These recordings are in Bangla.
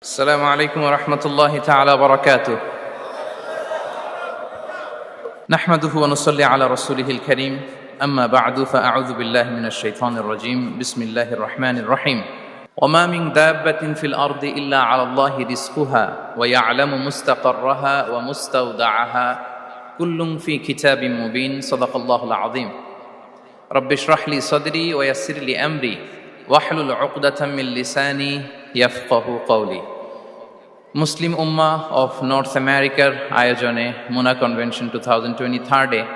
السلام عليكم ورحمة الله تعالى وبركاته. نحمده ونصلي على رسوله الكريم. أما بعد فأعوذ بالله من الشيطان الرجيم. بسم الله الرحمن الرحيم. وما من دابة في الأرض إلا على الله رزقها ويعلم مستقرها ومستودعها كل في كتاب مبين. صدق الله العظيم. رب اشرح لي صدري ويسر لي أمري واحلل عقدة من لساني يفقه قولي. মুসলিম উম্মাহ অফ নর্থ আমেরিকার আয়োজনে মুনা কনভেনশন 2023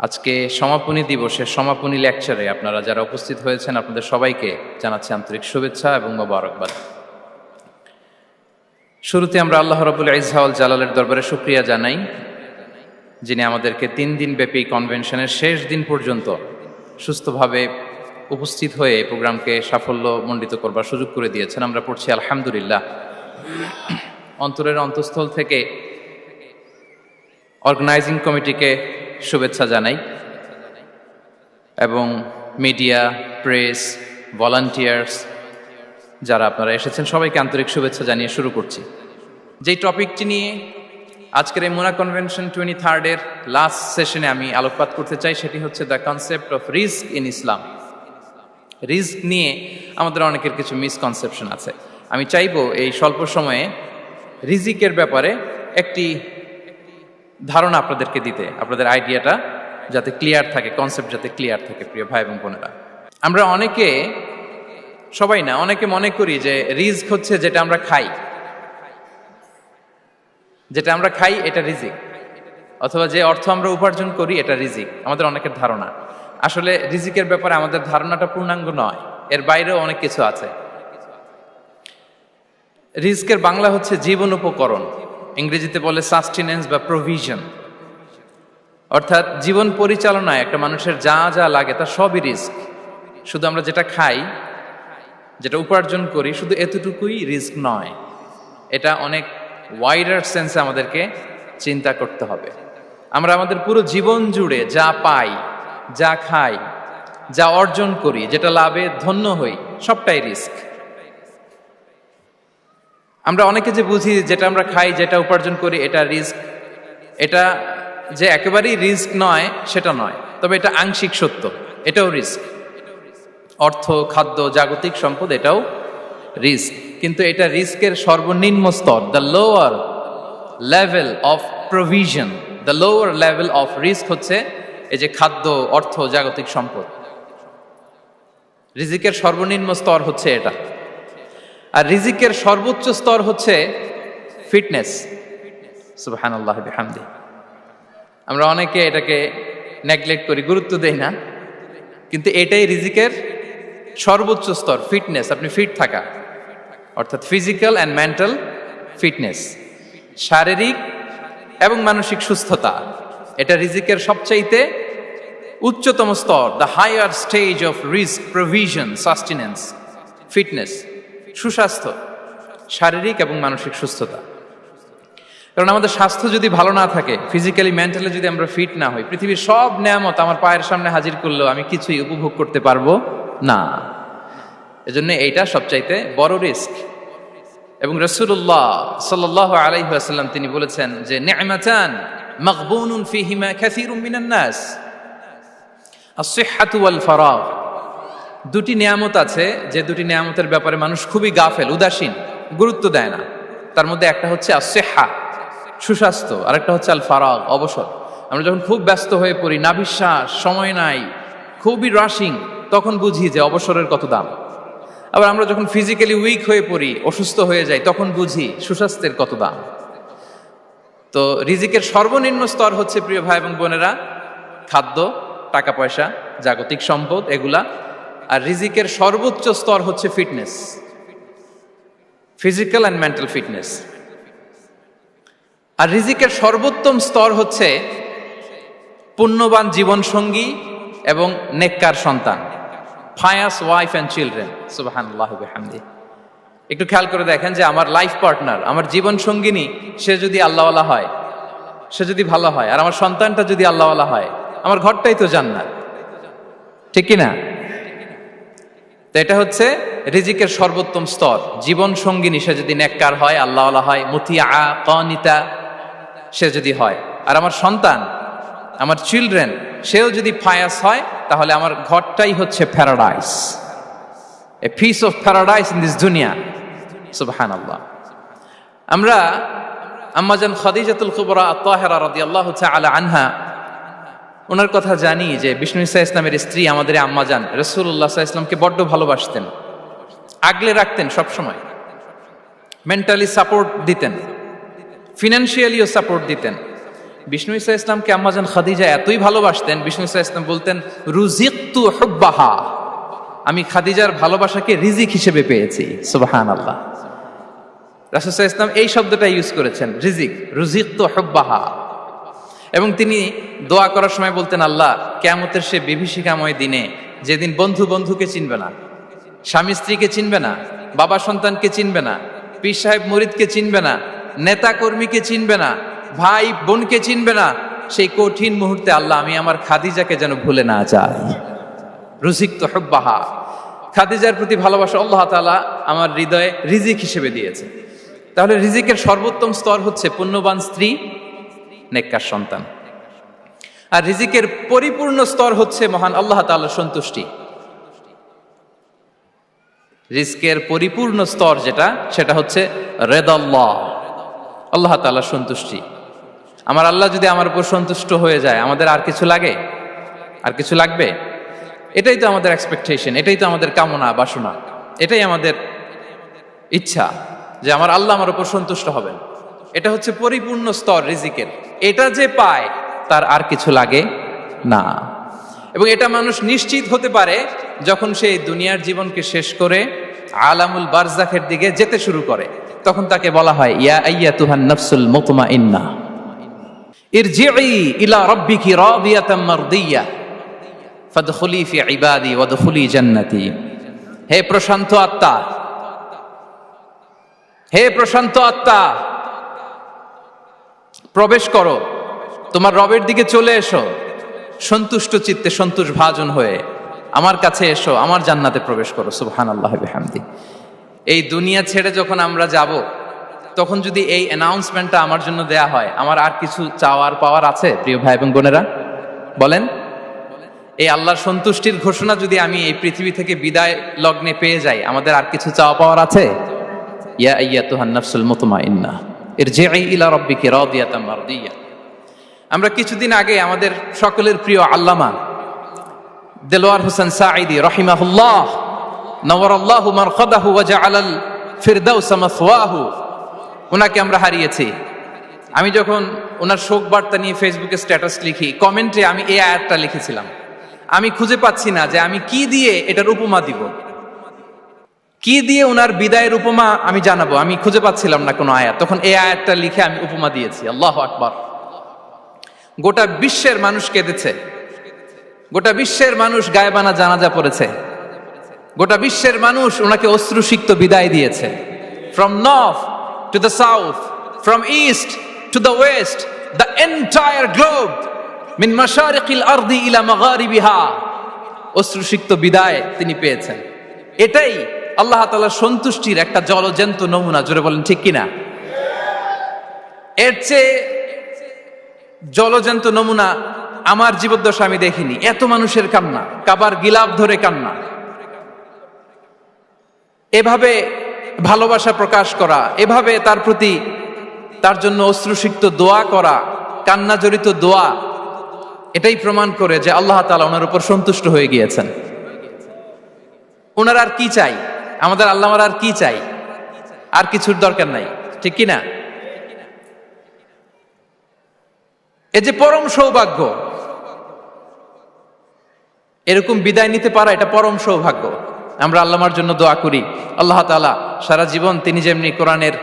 আজকে সমাপনী দিবসের সমাপনী লেকচারে আপনারা যারা উপস্থিত হয়েছেন আপনাদের সবাইকে জানাচ্ছি আন্তরিক শুভেচ্ছা এবং মোবারকবাদ। শুরুতে আমরা আল্লাহ রাব্বুল ইজ্জা ওয়াল জালালের দরবারে শুকরিয়া জানাই, যিনি আমাদেরকে 3 দিন ব্যাপী কনভেনশনের শেষ দিন পর্যন্ত সুস্থভাবে উপস্থিত হয়ে এই প্রোগ্রামকে সাফল্যমণ্ডিত করবার সুযোগ করে দিয়েছেন। আমরা পড়ছি আলহামদুলিল্লাহ। অন্তরের অন্তঃস্থল থেকে অর্গানাইজিং কমিটিকে শুভেচ্ছা জানাই এবং মিডিয়া, প্রেস, ভলান্টিয়ার্স যারা আপনারা এসেছেন সবাইকে আন্তরিক শুভেচ্ছা জানিয়ে শুরু করছি। যেই টপিকটি নিয়ে আজকের এই মুনা কনভেনশন 23 লাস্ট সেশনে আমি আলোকপাত করতে চাই সেটি হচ্ছে the concept of risk in Islam. Risk নিয়ে আমাদের অনেকের কিছু মিসকনসেপশন আছে। আমি চাইবো এই স্বল্প সময়ে রিজিকের ব্যাপারে একটি ধারণা আপনাদেরকে দিতে, আপনাদের আইডিয়াটা যাতে ক্লিয়ার থাকে, কনসেপ্ট যাতে ক্লিয়ার থাকে। প্রিয় ভাই এবং বোনেরা, আমরা অনেকে, সবাই না, অনেকে মনে করি যে রিস্ক হচ্ছে যেটা আমরা খাই, যেটা আমরা খাই এটা রিজিক, অথবা যে অর্থ আমরা উপার্জন করি এটা রিজিক। আমাদের অনেকের ধারণা। আসলে রিজিকের ব্যাপারে আমাদের ধারণাটা পূর্ণাঙ্গ নয়, এর বাইরেও অনেক কিছু আছে। রিস্কের বাংলা হচ্ছে জীবন উপকরণ, ইংরেজিতে বলে সাস্টেনেন্স বা প্রভিশন। অর্থাৎ জীবন পরিচালনায় একটা মানুষের যা যা লাগে তার সবই রিস্ক। শুধু আমরা যেটা খাই, যেটা উপার্জন করি, শুধু এতটুকুই রিস্ক নয়। এটা অনেক ওয়াইডার সেন্সে আমাদেরকে চিন্তা করতে হবে। আমরা আমাদের পুরো জীবন জুড়ে যা পাই, যা খাই, যা অর্জন করি, যেটা লাভে ধন্য হই, সবটাই রিস্ক। আমরা অনেকে যে বুঝি যেটা আমরা খাই, যেটা উপার্জন করি এটা রিস্ক, এটা যে একেবারেই রিস্ক নয় সেটা নয়, তবে এটা আংশিক সত্য, এটাও রিস্ক। অর্থ, খাদ্য, জাগতিক সম্পদ এটাও রিস্ক, কিন্তু এটা রিস্কের সর্বনিম্ন স্তর। The lower level of provision, the lower level of risk হচ্ছে এই যে খাদ্য, অর্থ, জাগতিক সম্পদ। রিজিকের সর্বনিম্ন স্তর হচ্ছে এটা। আর রিজিকের সর্বোচ্চ স্তর হচ্ছে ফিটনেস। সুবহানাল্লাহ বিহামদি। আমরা অনেকে এটাকে নেগলেক্ট করি, গুরুত্ব দেই না, কিন্তু এটাই রিজিকের সর্বোচ্চ স্তর, ফিটনেস। আপনি ফিট থাকা, অর্থাৎ ফিজিক্যাল অ্যান্ড মেন্টাল ফিটনেস, শারীরিক এবং মানসিক সুস্থতা, এটা রিজিকের সবচাইতে উচ্চতম স্তর। The higher stage of risk, provision, sustenance, fitness, সুস্বাস্থ্য, শারীরিক এবং মানসিক সুস্থতা। কারণ আমাদের স্বাস্থ্য যদি ভালো না থাকে, ফিজিক্যালি মেন্টালি যদি আমরা ফিট না হই, পৃথিবীর সব নেয়ামত আমার পায়ের সামনে হাজির করলেও আমি কিছুই উপভোগ করতে পারবো না। এজন্য এইটা সবচাইতে বড় রিস্ক। এবং রাসূলুল্লাহ সাল্লাল্লাহু আলাইহি ওয়াসাল্লাম তিনি বলেছেন যে নি'মাতান মাগবুনুন ফীহিমা কাসীরুম মিনান নাস, আস-সিহহাতু ওয়াল ফারাগ। দুটি নিয়ামত আছে যে দুটি নিয়ামতের ব্যাপারে মানুষ খুবই গাফেল, উদাসীন, গুরুত্ব দেয় না। তার মধ্যে একটা হচ্ছে আস-সিহহা, সুস্বাস্থ্য, আর একটা হচ্ছে আল ফারাগ, অবসর। আমরা যখন খুব ব্যস্ত হয়ে পড়ি, নাভিশ্বাস, সময় নাই, খুবই রাশিং, তখন বুঝি যে অবসরের কত দাম। আবার আমরা যখন ফিজিক্যালি উইক হয়ে পড়ি, অসুস্থ হয়ে যাই, তখন বুঝি সুস্বাস্থ্যের কত দাম। তো রিজিকের সর্বনিম্ন স্তর হচ্ছে, প্রিয় ভাই এবং বোনেরা, খাদ্য, টাকা পয়সা, জাগতিক সম্পদ, এগুলা। আর রিজিকের সর্বোচ্চ স্তর হচ্ছে fitness, physical and mental fitness. আর রিজিকের সর্বোত্তম স্তর হচ্ছে পুণ্যবান জীবন সঙ্গী এবং নেককার সন্তান, ফায়াস ওয়াইফ অ্যান্ড চিলড্রেন। সুবহানাল্লাহ বিহামদি। একটু খেয়াল করে দেখেন যে আমার লাইফ পার্টনার, আমার জীবন সঙ্গিনী, সে যদি আল্লাহওয়ালা হয়, সে যদি ভালো হয়, আর আমার সন্তানটা যদি আল্লাহওয়ালা হয়, আমার ঘরটাই তো জান্নাত, ঠিক কি না? তো এটা হচ্ছে রিজিকের সর্বোত্তম স্তর। জীবন সঙ্গিনী সে যদি নেককার হয়, আল্লাহওয়ালা হয়, মুতিয়া কানিতা সে যদি হয়, আর আমার সন্তান, আমার চিলড্রেন, সেও যদি ফায়াস হয়, তাহলে আমার ঘরটাই হচ্ছে paradise, a piece of paradise in this দুনিয়া। সুবহানাল্লাহ। আমরা আম্মাজান খাদিজাতুল কুবরা আত-তাহেরা রাদিয়াল্লাহু তাআলা আনহা, ওনার কথা জানি যে বিষ্ণু ঈসা ইসলামের স্ত্রী আমাদের আম্মাজান রাসূলুল্লাহ সাল্লাল্লাহু আলাইহি ওয়াসাল্লামকে বড্ড ভালোবাসতেন, আগলে রাখতেন সবসময়, মেন্টালি সাপোর্ট দিতেন, ফিনান্সিয়ালিও সাপোর্ট দিতেন। বিষ্ণু ঈসা ইসলামকে আম্মাজান খাদিজা এতই ভালোবাসতেন, বিষ্ণু ঈসা ইসলাম বলতেন রুজিকতু হুব্বাহা, আমি খাদিজার ভালোবাসাকে রিজিক হিসেবে পেয়েছি। সুবহানাল্লাহ। রাসূল সাল্লাল্লাহু আলাইহি ওয়াসাল্লাম এই শব্দটা ইউজ করেছেন, রিজিক, রুজিকতু হুব্বাহা। এবং তিনি দোয়া করার সময় বলতেন, আল্লাহ, কিয়ামতের সে বিভীষিকাময় দিনে, যেদিন বন্ধু বন্ধুকে চিনবে না, স্বামী স্ত্রীকে চিনবে না, বাবা সন্তানকে চিনবে না, পীর সাহেব মুরিদকে চিনবে না, নেতা কর্মীকে চিনবে না, ভাই বোনকে চিনবে না, সেই কঠিন মুহূর্তে আল্লাহ আমি আমার খাদিজাকে যেন ভুলে না যাই। রুজিকতু হুব্বাহা, খাদিজার প্রতি ভালোবাসা আল্লাহ তাআলা আমার হৃদয়ে রিজিক হিসেবে দিয়েছে। তাহলে রিজিকের সর্বোত্তম স্তর হচ্ছে পুণ্যবান স্ত্রী, নেককার সন্তান। আর রিজিকের পরিপূর্ণ স্তর হচ্ছে মহান আল্লাহ তাআলার সন্তুষ্টি। রিজকের পরিপূর্ণ স্তর যেটা, সেটা হচ্ছে রিদাল্লাহ, আল্লাহ তাআলার সন্তুষ্টি। আমার আল্লাহ যদি আমার উপর সন্তুষ্ট হয়ে যায়, আমাদের আর কিছু লাগে? আর কিছু লাগবে? এটাই তো আমাদের এক্সপেকটেশন, এটাই তো আমাদের কামনা বাসনা, এটাই আমাদের ইচ্ছা যে আমার আল্লাহ আমার উপর সন্তুষ্ট হবেন। এটা হচ্ছে পরিপূর্ণ স্তর রিজিকের। এটা যে পায় তার আর কিছু লাগে না। এবং এটা মানুষ নিশ্চিত হতে পারে যখন সে দুনিয়ার জীবনকে শেষ করে আলামুল বারজাখের দিকে যেতে শুরু করে। তখন তাকে বলা হয়, ইয়া আইয়াতুহান নাফসুল মুতমাইন্নাহ ইরজিই ইলা রাব্বিকি রাদিয়াতাম মারদিয়া ফাদখুলি ফি ইবাদি ওয়াদখুলি জান্নাতি। হে প্রশান্ত আত্মা, হে প্রশান্ত আত্মা, প্রবেশ করো, তোমার রবের দিকে চলে এসো, সন্তুষ্ট চিত্তে সন্তোষ ভাজন হয়ে আমার কাছে এসো, আমার জান্নাতে প্রবেশ করো। সুবহানাল্লাহি ওয়া বিহামদি। এই দুনিয়া ছেড়ে যখন আমরা যাব, তখন যদি এই অ্যানাউন্সমেন্টটা আমার জন্য দেয়া হয়, আমার আর কিছু চাওয়ার পাওয়ার আছে? প্রিয় ভাই এবং বোনেরা বলেন, এই আল্লাহর সন্তুষ্টির ঘোষণা যদি আমি এই পৃথিবী থেকে বিদায় লগ্নে পেয়ে যাই, আমাদের আর কিছু চাওয়া পাওয়ার আছে? ইয়া আইয়াতুহান নাফসুল মুতমাইন্নাহ ইরজিই ইলা রাব্বিকি রাদিয়াতাম মারদিয়া। আমরা কিছুদিন আগে আমাদের সকলের প্রিয় আল্লামা দেলোয়ার হোসেন সাঈদী রাহিমাহুল্লাহ নওয়ারাল্লাহু মারকাদাহু ওয়া জাআলাল ফিরদাউসা মাসওয়াহু, ওনাকে আমরা হারিয়েছি। আমি যখন ওনার শোক বার্তা নিয়ে ফেসবুকে স্ট্যাটাস লিখি, কমেন্টে আমি এই আয়াতটা লিখেছিলাম। আমি খুঁজে পাচ্ছি না যে আমি কি দিয়ে এটার উপমা দিব, কি দিয়ে ওনার বিদায়ের উপমা আমি জানাবো। আমি খুঁজে পাচ্ছিলাম না কোনো আয়াত। তখন এই আয়াতটা লিখে আমি উপমা দিয়েছি। আল্লাহু আকবার। গোটা বিশ্বের মানুষ কেঁদেছে, গোটা বিশ্বের মানুষ গায়েবানা জানাজা পড়েছে, গোটা বিশ্বের মানুষ ওনাকে অশ্রুসিক্ত বিদায় দিয়েছে। From north to the south, from east to the west, the entire globe, মিন মাশারিকিল আরদি ইলা মাগারিবিহা, অশ্রুসিক্ত বিদায় তিনি পেয়েছেন। এটাই আল্লাহ তাআলার সন্তুষ্টির একটা জলজ্যান্ত নমুনা। জোরে বলেন ঠিক কিনা? এর চেয়ে জলজ্যান্ত নমুনা আমার জীবদ্দশা আমি দেখিনি। এত মানুষের কান্না, কাবার গিলাফ ধরে কান্না, এভাবে ভালোবাসা প্রকাশ করা, এভাবে তার প্রতি তার জন্য অশ্রুসিক্ত দোয়া করা, কান্না জড়িত দোয়া, এটাই প্রমাণ করে যে আল্লাহ তাআলা ওনার উপর সন্তুষ্ট হয়ে গিয়েছেন। ওনার আর কি চাই? আমাদের আল্লাহর আর কি চাই? আর কিছুর দরকার নাই, ঠিক কিনা? এ যে পরম সৌভাগ্য, এরকম বিদায় নিতে পারা এটা পরম সৌভাগ্য। আমরা আল্লাহর জন্য দোয়া করি, আল্লাহ তাআলা সারা জীবন তিনি যেমনি কোরআনের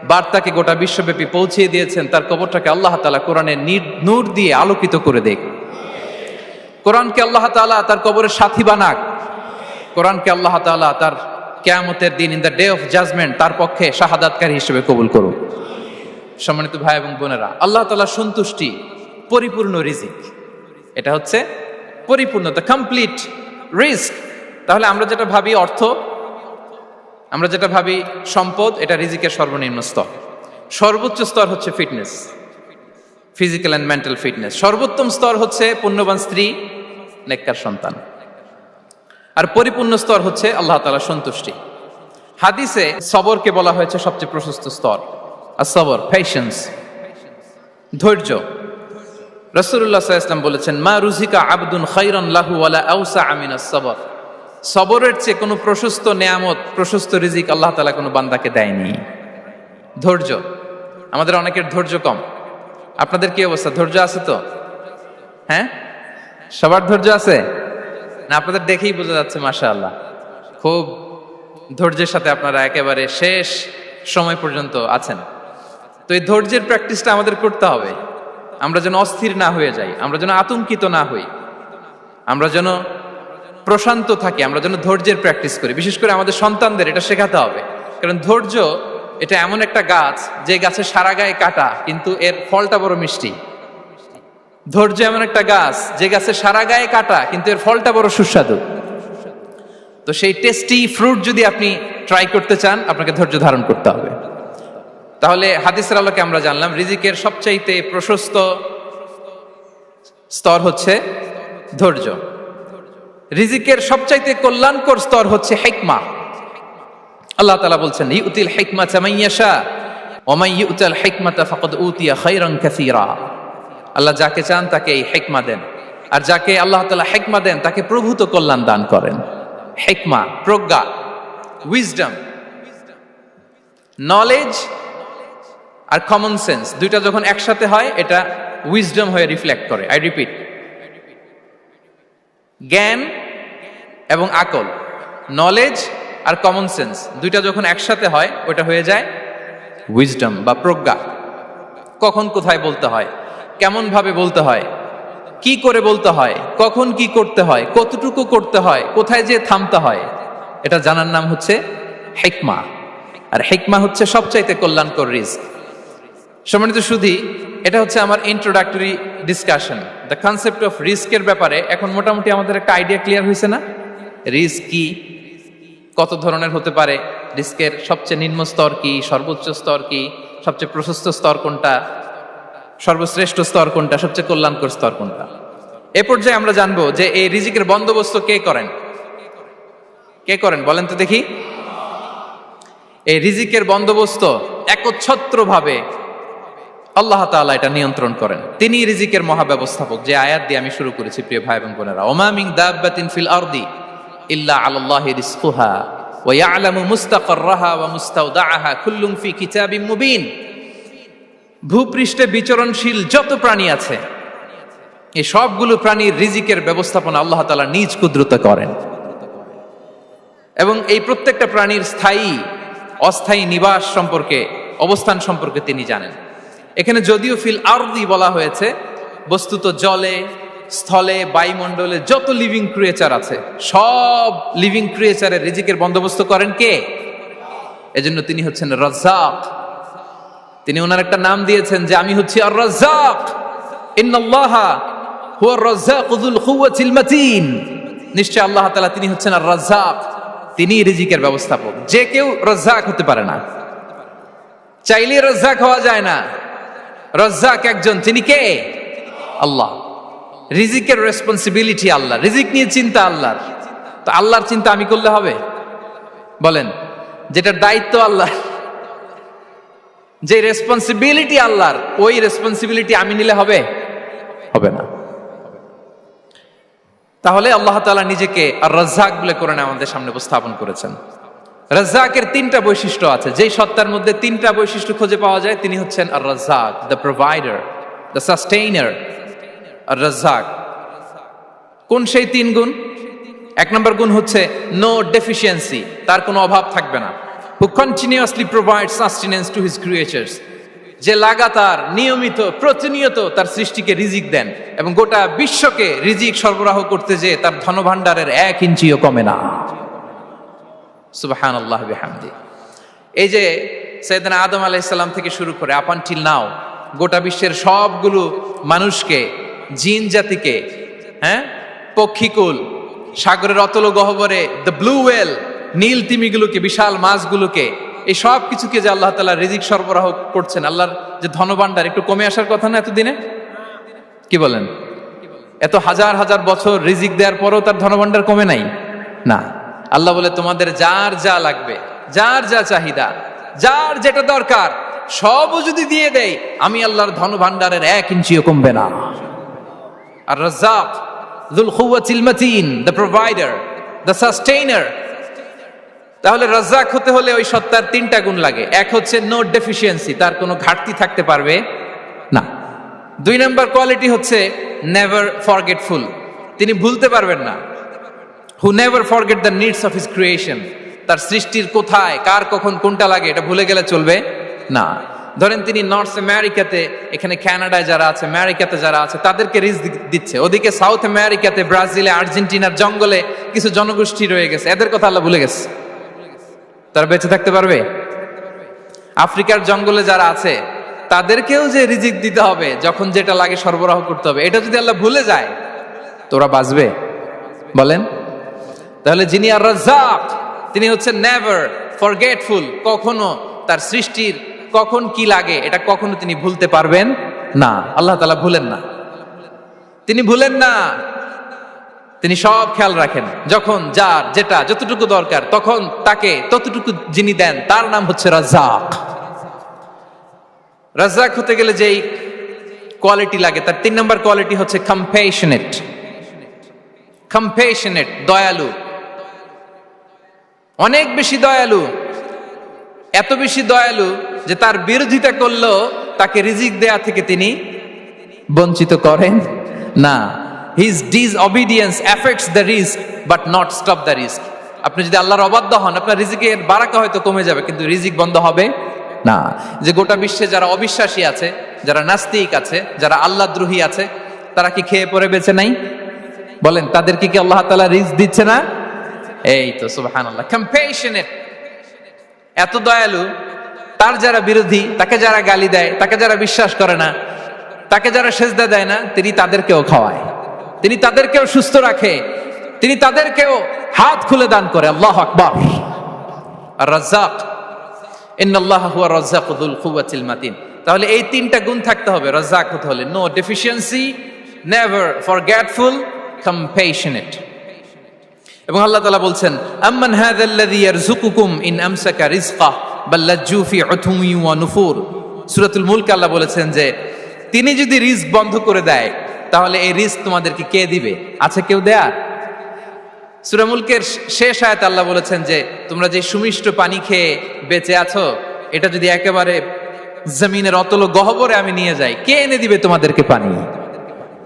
বার্তাকে গোটা বিশ্বব্যাপী পৌঁছিয়ে দিয়েছেন, তার কবরটাকে আল্লাহ তাআলা কোরআনের নূর দিয়ে আলোকিত করে দেখ। কোরআনকে আল্লাহ তাআলা তার কবরের সাথী বানাক। কোরআনকে আল্লাহ তাআলা তার কিয়ামতের দিন, in the day of judgement, তার পক্ষে শাহাদাতকারী হিসেবে কবুল করুন। সম্মানিত ভাই এবং বোনেরা, আল্লাহ তাআলার সন্তুষ্টি পরিপূর্ণ রিজিক। এটা হচ্ছে পরিপূর্ণ, দ্য কমপ্লিট রিস্ক তাহলে আমরা যেটা ভাবি অর্থ, আমরা যেটা ভাবি সম্পদ, এটা রিজিকের সর্বনিম্ন স্তর। সর্বোচ্চ স্তর হচ্ছে fitness, physical and mental fitness. সর্বোত্তম স্তর হচ্ছে পুণ্যবান স্ত্রী, নেককার সন্তান। আর পরিপূর্ণ স্তর হচ্ছে আল্লাহ তাআলার সন্তুষ্টি। হাদিসে সবরকে বলা হয়েছে সবচেয়ে প্রশস্ত স্তর। আর সবর, পেশেন্স, ধৈর্য। রাসূলুল্লাহ সাল্লাল্লাহু আলাইহি ওয়াসাল্লাম বলেছেন, মা রুজিকা আবদুন খায়রান লাহু ওয়ালা আওসা মিনাস সবর। সবরের চেয়ে কোনো প্রশস্ত নেয়ামত, প্রশস্ত রিজিক আল্লাহ তাআলা কোনো বান্দাকে দেয়নি। ধৈর্য, আমাদের অনেকের ধৈর্য কম। আপনাদের কি অবস্থা, ধৈর্য আছে তো? হ্যাঁ, সবার ধৈর্য আছে না? আপনাদের দেখেই বোঝা যাচ্ছে মাশাআল্লাহ, খুব ধৈর্যের সাথে আপনারা একেবারে শেষ সময় পর্যন্ত আছেন। তো এই ধৈর্যের প্র্যাকটিসটা আমাদের করতে হবে। আমরা যেন অস্থির না হয়ে যাই, আমরা যেন আতঙ্কিত না হই, আমরা যেন প্রশান্ত থাকি, আমরা যেন ধৈর্যের প্র্যাকটিস করি। বিশেষ করে আমাদের সন্তানদের এটা শেখাতে হবে। কারণ ধৈর্য এটা এমন একটা গাছ, যে গাছের সারা গায়ে কাটা কিন্তু এর ফলটা বড় মিষ্টি। ধৈর্য এমন একটা গাছ, যে গাছের সারা গায়ে কাটা কিন্তু এর ফলটা বড় সুস্বাদু। তো সেই টেস্টি ফ্রুট যদি আপনি ট্রাই করতে চান, আপনাকে ধৈর্য ধারণ করতে হবে। তাহলে হাদিসের আলোকে আমরা জানলাম রিজিকের সবচাইতে প্রশস্ত স্তর হচ্ছে ধৈর্য। রিজিকের সবচাইতে কল্যাণকর স্তর হচ্ছে হিকমা। আল্লাহ তাআলা বলছেন, ইউতিল হিকমাতা মান ইয়াশা ওয়া মান ইউতাল হিকমাতা ফাকাদ উতিয়া খায়রান কাসীরা। আল্লাহ যাকে চান তাকে এই হিকমা দেন, আর যাকে আল্লাহ তাআলা হিকমা দেন তাকে প্রভূত কল্যাণ দান করেন। হিকমা, প্রজ্ঞা, উইজডম, নলেজ আর কমন সেন্স, দুইটা যখন একসাথে হয় এটা উইজডম হয়ে রিফ্লেক্ট করে। আই রিপিট, জ্ঞান এবং আকল, নলেজ আর কমন সেন্স, দুইটা যখন একসাথে হয় ওটা হয়ে যায় উইজডম বা প্রজ্ঞা। কখন কোথায় বলতে হয়, কেমন ভাবে বলতে হয়, কি করে বলতে হয়, কখন কি করতে হয়, কতটুকু করতে হয়, কোথায় যে থামতে হয়, এটা জানার নাম হচ্ছে হিকমা। আর হিকমা হচ্ছে সবচাইতে কল্যাণকর রিস্ক। সম্মানিত সুধী, এটা হচ্ছে আমার introductory discussion. The concept of রিস্কের ব্যাপারে এখন মোটামুটি আমাদের একটা আইডিয়া ক্লিয়ার হয়েছে না? রিস্ক কি, কত ধরনের হতে পারে, রিস্কের সবচেয়ে নিম্ন স্তর কি, সর্বোচ্চ স্তর কি, সবচেয়ে প্রশস্ত স্তর কোনটা, সর্বশ্রেষ্ঠ স্তর কোনটা, সবচেয়ে কল্যাণকর স্তর কোনটা। এ পর্যায়ে আমরা জানবো যে এই রিজিকের বন্দোবস্ত কে করেন। কে করেন বলেন তো দেখি? এই রিজিকের বন্দোবস্ত একচ্ছত্রভাবে আল্লাহ তাআলা এটা নিয়ন্ত্রণ করেন। তিনি রিজিকের মহাব্যবস্থাপক। যে আয়াত দিয়ে আমি শুরু করেছি প্রিয় ভাই এবং বোনেরা, ওমা মিন দাব্বাতিন ফিল আরদি ইল্লা আলাল্লাহি রিজকুহা ওয়া ইয়ালামু মুস্তাকাররাহা ওয়া মুস্তাওদাআহা কুল্লুন ফি কিতাবিম মুবিন। ভূপৃষ্ঠে বিচরণশীল যত প্রাণী আছে, এই সবগুলো প্রাণীর রিজিকের ব্যবস্থাপনা আল্লাহ তাআলা নিজ কুদরতে করেন। এবং এই প্রত্যেকটা প্রাণীর স্থায়ী অস্থায়ী নিবাস সম্পর্কে, অবস্থান সম্পর্কে তিনি জানেন। এখানে যদিও ফিল আরদি বলা হয়েছে, বস্তুত জলে, স্থলে, বায়ুমণ্ডলে যত লিভিং ক্রিয়েচার আছে, সব লিভিং ক্রিয়েচারের রিজিকের বন্দোবস্ত করেন কে? এজন্য তিনি হচ্ছেন রাজ্জাক। তিনি ওনার একটা নাম দিয়েছেন যে আমি হচ্ছি আর রাজ্জাক, ইন্নাল্লাহা হুয়ার রাজ্জাকু যুল কুওয়াতিল মাতিন। নিশ্চয় আল্লাহ তাআলা তিনি হচ্ছেন আর রাজ্জাক, তিনি রিজিকের ব্যবস্থাপক। যে কেউ রাজ্জাক হতে পারে না, চাইলে রাজ্জাক হওয়া যায় না। রাজ্জাক একজন, তিনি কে? আল্লাহ। রিজিকের রেসপন্সিবিলিটি আল্লাহ, রিজিক নিয়ে চিন্তা আল্লাহর। তো আল্লাহর চিন্তা আমি করলে হবে? বলেন, যেটার দায়িত্ব আল্লাহ, যে রেসপন্সিবিলিটি আল্লাহর, ওই রেসপন্সিবিলিটি আমি নিলে হবে? হবে না। তাহলে আল্লাহ তাআলা নিজেকে আর রাজ্জাক বলে কোরআনে আমাদের সামনে উপস্থাপন করেছেন। রাজ্জাকের তিনটা বৈশিষ্ট্য আছে। যেই সত্তার মধ্যে তিনটা বৈশিষ্ট্য খুঁজে পাওয়া যায়, তিনি হচ্ছেন আর রাজ্জাক, দ্য প্রোভাইডার, দ্য সাস্টেইনার। আর রাজ্জাক কোন সেই তিন গুণ? এক নম্বর গুণ হচ্ছে নো ডেফিসিয়েন্সি, তার কোনো অভাব থাকবে না। হু continuously provide sustenance to his creatures, যে লাগাতার, নিয়মিত, প্রতিনিয়ত তার সৃষ্টিকে রিজিক দেন এবং গোটা বিশ্বকে রিজিক সরবরাহ করতে যে তার ধনভাণ্ডারের 1 ইঞ্চিও কমে না। সুবহানাল্লাহ বিহামদি। এই যে সাইয়েদনা আদম আলাইহিস সালাম থেকে শুরু করে আপ আনটিল নাও গোটা বিশ্বের সবগুলো মানুষকে, জিন জাতিকে, পক্ষীকুল, সাগরের অতল গহ্বরে দ্য ব্লু ওয়েল, নীল তিমিগুলোকে, বিশাল মাছগুলোকে, এই সব কিছুকে যে আল্লাহ তাআলা রিজিক সরবরাহ করছেন, আল্লাহর যে ধনভাণ্ডার একটু কমে আসার কথা না এতদিনে? কি বলেন? এত হাজার হাজার বছর রিজিক দেওয়ার পরেও তার ধনভাণ্ডার কমে নাই? না। আল্লাহ বলে তোমাদের যার যা লাগবে, যার যা চাহিদা, যার যেটা দরকার সবও যদি দিয়ে দেয়, আমি আল্লাহর ধনভাণ্ডারের 1 ইঞ্চিও কমবে না। আর Razzak যুল কুওয়াতিল মাতিন, the provider, the sustainer. তাহলে রাজ্জাক হতে হলে ওই সত্তার 3টা গুণ লাগে। এক হচ্ছে নো ডেফিসিয়েন্সি, তার কোনো ঘাটতি থাকতে পারবে না। 2 নম্বর কোয়ালিটি হচ্ছে নেভার ফরগেটফুল, তিনি ভুলতে পারবেন না। Who never forget the needs of his creation, তার সৃষ্টির কোথায় কার কখন কোনটা লাগে এটা ভুলে গেলে চলবে না। ধরেন তিনি নর্থ আমেরিকাতে, এখানে কানাডায় যারা আছে, আমেরিকাতে যারা আছে, তাদেরকে রিস্ক দিচ্ছে। ওদিকে সাউথ আমেরিকাতে, ব্রাজিলে, আর্জেন্টিনার জঙ্গলে কিছু জনগোষ্ঠী রয়ে গেছে, এদের কথা আল্লাহ ভুলে গেছে। তারা বেঁচে থাকতে পারবে? আফ্রিকার জঙ্গলে যারা আছে তাদেরকেও যে রিজিক দিতে হবে, যখন যেটা লাগে সরবরাহ করতে হবে, এটা যদি আল্লাহ ভুলে যায় তোরা বাঁচবে? বলেন। তাহলে যিনি আর রাজ্জাক, তিনি হচ্ছেন নেভার ফরগেটফুল, কখনো তার সৃষ্টির কখন কি লাগে এটা কখনো তিনি ভুলতে পারবেন না। আল্লাহ তাআলা ভুলেন না, তিনি ভুলেন না, তিনি সব খেয়াল রাখেন। যখন যার যেটা যতটুকু দরকার তখন তাকে ততটুকু যিনি দেন তার নাম হচ্ছে রাজ্জাক। রাজ্জাক হতে গেলে যেই কোয়ালিটি লাগে তার 3 নম্বর কোয়ালিটি হচ্ছে কম্প্যাশনেট। কম্প্যাশনেট, দয়ালু, অনেক বেশি দয়ালু। এত বেশি দয়ালু যে তার বিরোধিতা করলেও তাকে রিজিক দেয়া থেকে তিনি বঞ্চিত করেন না। His disobedience affects the risk but not stop the risk. আপনি যদি আল্লাহর অবাধ্য হন, আপনার রিজিকের বারাকা হয়তো কমে যাবে, কিন্তু রিজিক বন্ধ হবে না। যে গোটা বিশ্বে যারা অবিশ্বাসী আছে, যারা নাস্তিক আছে, যারা আল্লাহদ্রোহী আছে, তারা কি খেয়ে পরে বেঁচে নাই? বলেন, তাদেরকে কি আল্লাহ তাআলা রিজিক দিচ্ছে না? এই তো সুবহানাল্লাহ। কম্প্যাশনেট, এত দয়ালু, তার যারা বিরোধী, তাকে যারা গালি দেয়, তাকে যারা বিশ্বাস করে না, তাকে যারা সেজদা দেয় না, তিনি তাদেরকেও খাওয়ায়, তিনি তাদেরকেও সুস্থ রাখে, তিনি তাদেরকেও হাত খুলে দান করে। আল্লাহু আকবার। আর রাজ্জাক, ইন্নাল্লাহা হুয়া রাজ্জাকু যুল কুওয়াতিল মাতিন। তাহলে এই 3টা গুণ থাকতে হবে রাজ্জাক হতে হলে। No deficiency, never forgetful, compassionate. এবং আল্লাহ তাআলা বলছেন, আম্মান হাযাল্লাযী ইয়ারযুকুকুম ইন আমসাকা রিজকাহ বাল লাজ্জু ফি উতুমি ওয়া নুফুর। সূরাতুল মুলক আল্লাহ বলেছেন যে তিনি যদি রিজক বন্ধ করে দেয় তাহলে এই রিজক তোমাদেরকে কে দিবে? আছে কেউ দেয়ার? সূরা মুলকের শেষ আয়াতে আল্লাহ বলেছেন যে তোমরা যে সুমিষ্ট পানি খেয়ে বেঁচে আছো, এটা যদি একেবারে জমিনের অতল গহ্বরে আমি নিয়ে যাই, কে এনে দিবে তোমাদেরকে পানি?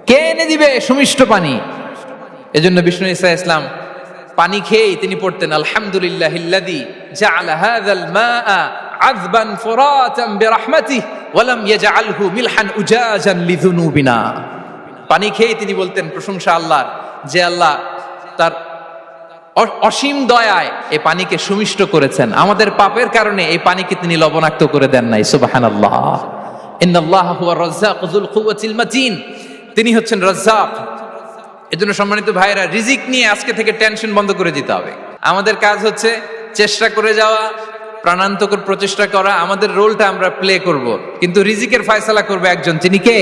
কে এনে দিবে সুমিষ্ট পানি? এজন্য বিষ্ণু ঈসা ইসলাম পানি খেয়েই তিনি পড়তেন, আলহামদুলিল্লাহিল্লাযী জাআলা হাযাল মাআ আযবান ফুরাতান বিরাহমাতিহি ওয়া লাম ইয়াজআলহু মিলহান উজাজান লিযুনুবিনা। পানি খেয়েই তিনি বলতেন প্রশংসা আল্লাহর, যে আল্লাহ তার অসীম দয়ায় এই পানিকে সুমিষ্ট করেছেন, আমাদের পাপের কারণে এই পানিকে তিনি লবণাক্ত করে দেন নাই। সুবহানাল্লাহ। ইন্নাল্লাহা হুয়া রাজ্জাকু যুল কুওয়াতিল মাতিন, তিনি হচ্ছেন রাজ্জাক। এজন্য সম্মানিত ভাইরা, রিজিক নিয়ে আজকে থেকে টেনশন বন্ধ করে দিতে হবে। আমাদের কাজ হচ্ছে চেষ্টা করে যাওয়া, প্রাণান্তকর প্রচেষ্টা করা, আমাদের রোলটা আমরা প্লে করব, কিন্তু রিজিকের ফয়সালা করবে একজন, তিনি কে?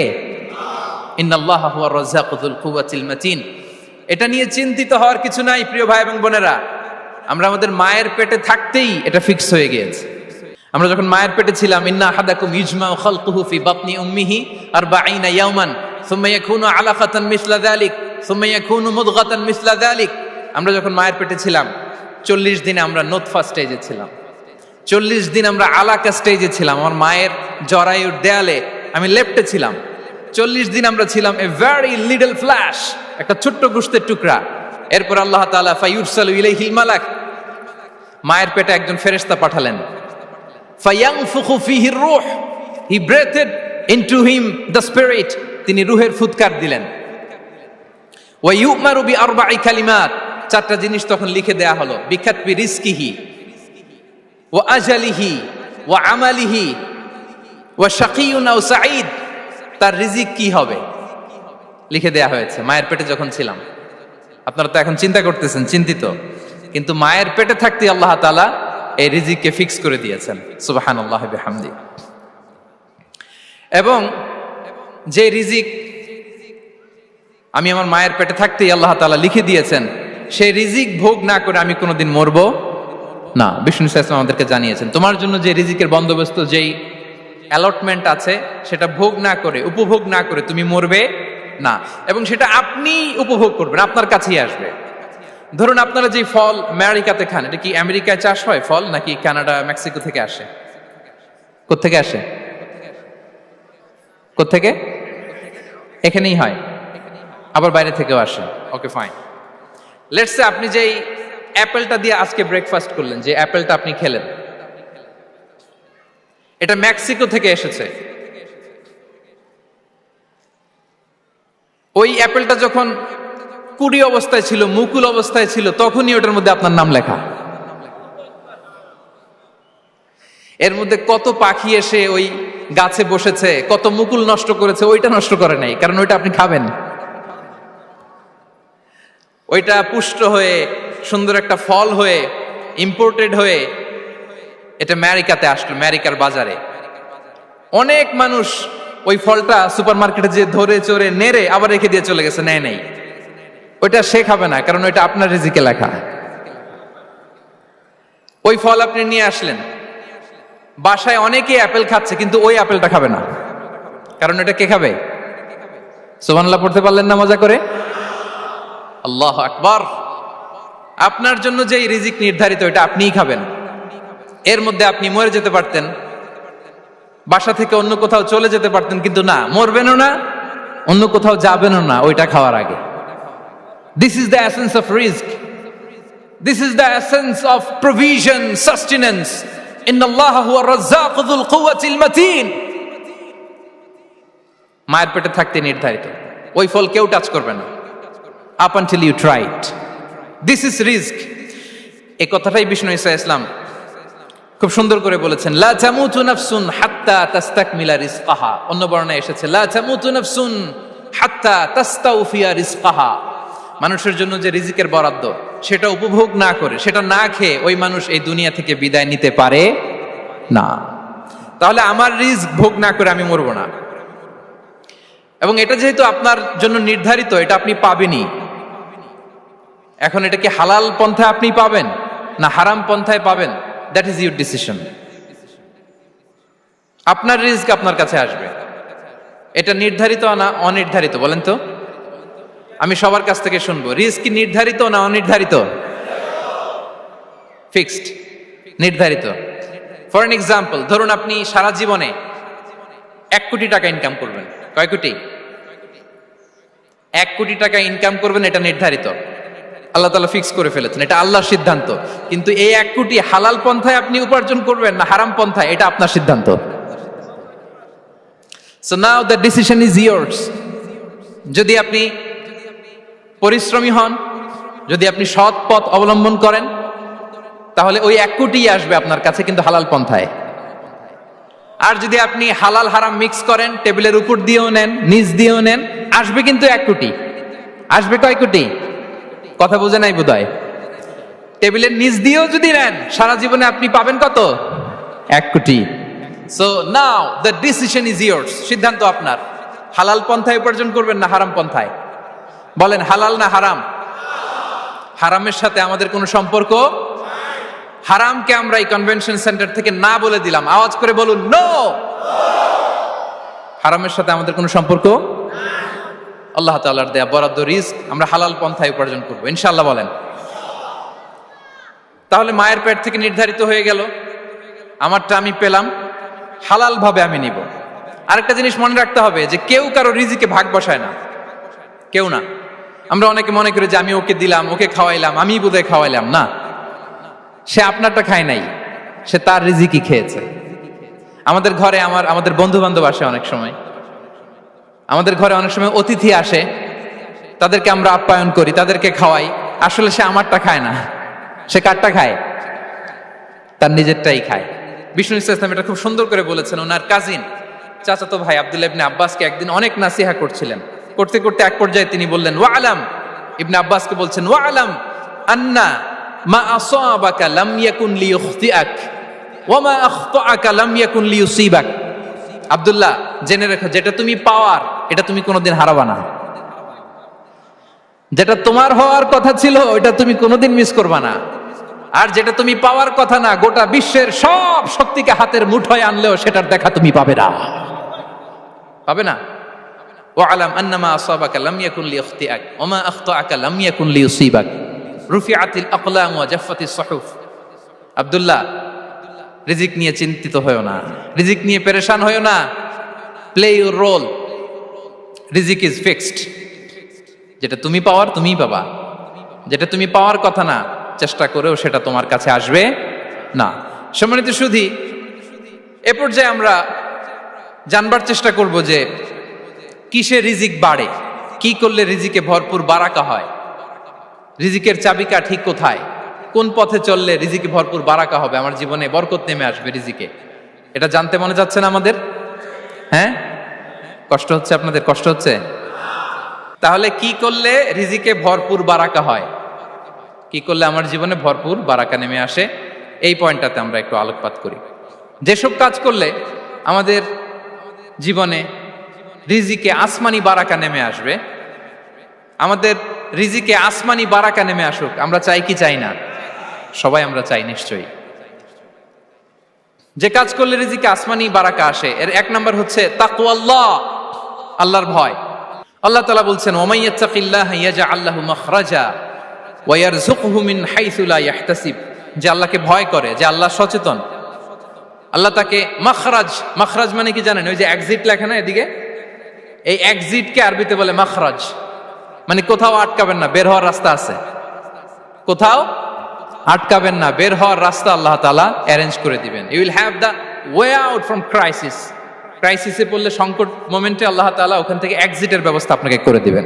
ইন্নাল্লাহা হুয়া রাজ্জাকু যুল কুওয়াতিল মাতিন। এটা নিয়ে চিন্তিত হওয়ার কিছু নাই প্রিয় ভাই এবং বোনেরা। আমরা আমাদের মায়ের পেটে থাকতেই এটা ফিক্স হয়ে গিয়েছে। আমরা যখন মায়ের পেটে ছিলাম, ইন্না আহাদাকুম ইজমাউ খালকুহু ফি বাতনি উম্মিহি 40 ইয়াওমান সুম্মা ইয়াকুনু আলাকাতান মিসলা যালিক সুম্মা ইয়াকুনু মুদগাতান মিসলা যালিক। আমরা যখন মায়ের পেটে ছিলাম 40 দিন আমরা নুতফা স্টেজে ছিলাম, 40 দিন আমরা আলাকা স্টেজে ছিলাম। আমার মায়ের জরায়ুর দেয়ালে আমি লেপ্টে ছিলাম। 40 দিন আমরা ছিলাম এ ভেরি লিটল ফ্ল্যাশ, একটা ছোট্ট গোশতের টুকরা। এরপর আল্লাহ তাআলা ফায়ুরসালু ইলাইহিল মালাক, মায়ের পেটে একজন ফেরেশতা পাঠালেন। ফায়ানফুখু ফিহির রূহ, he breathed into him the spirit, তিনি রূহের ফুৎকার দিলেন। ওয়া ইউমারু বিআরবা'i কালিমাত, 4টা জিনিস তখন লিখে দেয়া হলো। বিকাতবি রিজকিহি ওয়া আজালিহি ওয়া আমালিহি ওয়া শাকিয়ুন আও সাঈদ, তার রিজিক কি হবে লিখে দেয়া হয়েছে মায়ের পেটে যখন ছিলাম। আপনারা তো এখন চিন্তা করতেছেন, চিন্তিত, কিন্তু মায়ের পেটে থাকতে আল্লাহ তাআলা এই রিজিককে ফিক্স করে দিয়েছেন। সুবহানাল্লাহ বিহামদি। এবং যে রিজিক আমি আমার মায়ের পেটে থাকতেই আল্লাহ তাআলা লিখে দিয়েছেন, সেই রিজিক ভোগ না করে আমি কোনোদিন মরবো না। বিষ্ণু ইসলাম আমাদেরকে জানিয়েছেন, তোমার জন্য যে রিজিকের বন্দোবস্ত, যেই অ্যালটমেন্ট আছে, সেটা ভোগ না করে, উপভোগ না করে তুমি মরবে না, এবং সেটা আপনি উপভোগ করবেন, আপনার কাছেই আসবে। ধরুন আপনারা যে ফল আমেরিকাতে খান, এটা কি আমেরিকায় চাষ হয় ফল, নাকি কানাডা মেক্সিকো থেকে আসে? কোত্থেকে আসে? কোত্থেকে? এখানেই হয়, আবার বাইরে থেকেও আসে। Okay fine. লেটস সে আপনি যেই অ্যাপেলটা দিয়ে আজকে ব্রেকফাস্ট করলেন, যে অ্যাপেলটা আপনি খেলেন, এটা মেক্সিকো থেকে এসেছে। ওই অ্যাপেলটা যখন কুড়ি অবস্থায় ছিল, মুকুল অবস্থায় ছিল, তখনই ওটার মধ্যে আপনার নাম লেখা। এর মধ্যে কত পাখি এসে ওই গাছে বসেছে, কত মুকুল নষ্ট করেছে, ওইটা নষ্ট করে নাই, কারণ ওইটা আপনি খাবেন। ওইটা পুষ্ট হয়ে সুন্দর একটা ফল হয়ে ইম্পোর্টেড হয়ে এটা আমেরিকাতে আসলো, আমেরিকার বাজারে। অনেক মানুষ ওই ফলটা সুপার মার্কেটে যে ধরে চড়ে নেড়ে আবার রেখে দিয়ে চলে গেছে, নেয় নেই। ওইটা সে খাবে না, কারণ ওইটা আপনার রিজিকে লেখা। ওই ফল আপনি নিয়ে আসলেন, বাসায় অনেকে অ্যাপেল খাচ্ছে, কিন্তু ওই অ্যাপেলটা খাবে না, কারণ এটা কে খাবে? সুবহানাল্লাহ পড়তে পারলেন না মজা করে? আল্লাহু আকবার। আপনার জন্য যেই রিজিক নির্ধারিত, এটা আপনিই খাবেন। এর মধ্যে আপনি মরে যেতে পারতেন, বাসা থেকে অন্য কোথাও চলে যেতে পারতেন, কিন্তু না, মরবেনও না, অন্য কোথাও যাবেনও না ওইটা খাওয়ার আগে। This is the essence of risk, this is the essence of provision, sustenance. ইন্নাল্লাহা হুয়া রাজ্জাকু যুল কুওয়াতিল মাতিন। মায়ের পেটে থাকতে নির্ধারিত, ওই ফল কেউ টাচ করবে না up until you try it. This is risk. এই কথাটাই বিষ্ণু ঈসা ইসলাম খুব সুন্দর করে বলেছেন, লা তামুতু নাফসুন হাত্তা তাস্তাকমিলা রিজকাহা। অন্য বর্ণনায় এসেছে লা তামুতু নাফসুন হাত্তা তাস্তাউফিয়া রিজকাহা। মানুষের জন্য যে রিজিকের বরাদ্দ, সেটা উপভোগ না করে, সেটা না খেয়ে ওই মানুষ এই দুনিয়া থেকে বিদায় নিতে পারে না। তাহলে আমার রিস্ক ভোগ না করে আমি মরবো না, এবং এটা যেহেতু আপনার জন্য নির্ধারিত, এটা আপনি পাবেনই। এখন এটা কি হালাল পন্থায় আপনি পাবেন না হারাম পন্থায় পাবেন, দ্যাট ইজ ইউর ডিসিশন। আপনার রিস্ক আপনার কাছে আসবে। এটা নির্ধারিত না অনির্ধারিত? বলেন তো, আমি সবার কাছ থেকে শুনবো, রিস্ক কি নির্ধারিত না অনির্ধারিত? ফিক্সড, নির্ধারিত। ফর এন এক্সাম্পল, ধরুন আপনি সারা জীবনে 1 কোটি টাকা ইনকাম করবেন। কয় কোটি? 1 কোটি টাকা ইনকাম করবেন, এটা নির্ধারিত, আল্লাহ তাআলা ফিক্স করে ফেলেছেন, এটা আল্লাহর সিদ্ধান্ত। কিন্তু এই 1 কোটি হালাল পন্থায় আপনি উপার্জন করবেন না হারাম পন্থায়, এটা আপনার সিদ্ধান্ত। So now the decision is years. যদি আপনি পরিশ্রমী হন, যদি আপনি সৎ পথ অবলম্বন করেন, তাহলে ওই 1 কোটি আসবে আপনার কাছে, কিন্তু হালাল পন্থায়। আর যদি আপনি হালাল হারাম মিক্স করেন, টেবিলের উপর দিয়েও নেন, নিচ দিয়েও নেন, আসবে কিন্তু 1 কোটি। আসবে কয় কোটি? কথা বুঝে নাই বোধহয়। টেবিলের নিচ দিয়েও যদি নেন, সারা জীবনে আপনি পাবেন কত? 1 কোটি। So now the decision is years. সিদ্ধান্ত আপনার। হালাল পন্থায় উপার্জন করবেন না হারাম পন্থায়? বলেন, হালাল না হারাম? হারামের সাথে আমাদের কোনো সম্পর্ক? হারামকে আমরা এই কনভেনশন সেন্টার থেকে না বলে দিলাম, আওয়াজ করে বলুন নো। হারামের সাথে আমাদের কোনো সম্পর্ক? আল্লাহ তাআলার দেয়া বরাদ্দ রিস্ক আমরা হালাল পন্থায় উপার্জন করবো ইনশাআল্লাহ। বলেন। তাহলে মায়ের পেট থেকে নির্ধারিত হয়ে গেল, আমারটা আমি পেলাম, হালাল ভাবে আমি নিব। আরেকটা জিনিস মনে রাখতে হবে যে কেউ কারো রিজিকে ভাগ বসায় না, কেউ না। আমরা অনেকে মনে করি যে আমি ওকে দিলাম, ওকে খাওয়াইলাম, আমি বোধহয় খাওয়াইলাম। না, সে আপনারটা খায় নাই, সে তার রিজিকই খেয়েছে। আমাদের ঘরে আমাদের বন্ধু বান্ধব আসে অনেক সময়, আমাদের ঘরে অনেক সময় অতিথি আসে, তাদেরকে আমরা আপ্যায়ন করি, তাদেরকে খাওয়াই। আসলে সে আমারটা খায় না, সে কারটা খায়? তার নিজেরটাই খায়। বিষ্ণু ইসলাম এটা খুব সুন্দর করে বলেছেন। ওনার কাজিন, চাচাতো ভাই আব্দুল্লাহ ইবনে আব্বাসকে একদিন অনেক নাসিহা করছিলেন। করতে করতে এক পর্যায়ে তিনি বললেন, ওয়া আলাম ইবনে আব্বাসকে বলছেন ওয়ালাম আন্না মা আসাবাকা লাম ইয়াকুন লিইখতিআক ওয়া মা আখতাআকা লাম ইয়াকুন লিইউসিবাক। আব্দুল্লাহ, জেনে রেখো, যেটা তুমি পাওয়ার এটা তুমি কোনোদিন হারাবা না। যেটা তোমার হওয়ার কথা ছিল ওটা তুমি কোনোদিন মিস করবা না। আর যেটা তুমি পাওয়ার কথা না, গোটা বিশ্বের সব শক্তিকে হাতের মুঠোয় আনলেও সেটার দেখা তুমি পাবে না, পাবে না। ওয়ালাম আন্নামা আসাবাকা লাম ইয়াকুন লিইখতিআক ওয়া মা আখতাআকা লাম ইয়াকুন লিইউসিবাক রুফিআতিল আকলাম ওয়া জাফফাতিস সুহুফ। আব্দুল্লাহ, রিজিক নিয়ে চিন্তিত হয়ো না, রিজিক নিয়ে পেরেশান হয়ো না। প্লে ইউর রোল, রিজিক ইজ ফিক্সড। যেটা তুমি পাওয়ার তুমিই পাবা, যেটা তুমি পাওয়ার কথা না চেষ্টা করেও সেটা তোমার কাছে আসবে না। সম্মানিত সুধী, এ পর্যায়ে আমরা জানবার চেষ্টা করব যে কিসে রিজিক বাড়ে, কি করলে রিজিকে ভরপুর বারাকা হয়, রিজিকের চাবিকা ঠিক কোথায়, কোন পথে চললে রিজিকে ভরপুর বারাকা হবে, আমার জীবনে বরকত নেমে আসবে রিজিকে। এটা জানতে মনে যাচ্ছে না আমাদের? হ্যাঁ, কষ্ট হচ্ছে আপনাদের? কষ্ট হচ্ছে? তাহলে কি করলে রিজিকে ভরপুর বারাকা হয়, কি করলে আমার জীবনে ভরপুর বারাকা নেমে আসে, এই পয়েন্টটাতে আমরা একটু আলোকপাত করি। যেসব কাজ করলে আমাদের জীবনে রিজিকে আসমানি বারাকা নেমে আসবে, আমাদের রিজিকে আসমানি বারাকা নেমে আসুক, আমরা চাই কি চাই না? সবাই আমরা চাই নিশ্চয়ই। যে কাজ করলে রিজিকে আসমানি বারাকা আসে, এর এক নম্বর হচ্ছে তাকওয়াল্লাহ, আল্লাহর ভয়। আল্লাহ তাআলা বলছেন ওয়ামান ইয়াত্তাকিল্লাহা ইয়াজআল লাহু মাখরাজা ওয়া ইয়ারযুকহু মিন হাইসু লা ইয়াহতাসিব। যে আল্লাহকে ভয় করে, যে আল্লাহ সচেতন, আল্লাহ তাকে মাখরাজ, মাখরাজ মানে কি জানেন? ওই যে এক্সিট লেখা না এদিকে, এই এক্সিটকে আরবিতে বলে মাখরাজ, মানে কোথাও আটকাবেন না, বের হওয়ার রাস্তা আছে, কোথাও আটকাবেন না, বের হওয়ার রাস্তা আল্লাহ তাআলা অ্যারেঞ্জ করে দিবেন। You will have the way out from crisis. ক্রাইসিসে পড়লে, সংকট মোমেন্টে আল্লাহ তাআলা ওখান থেকে এক্সিটের ব্যবস্থা আপনাকে করে দিবেন।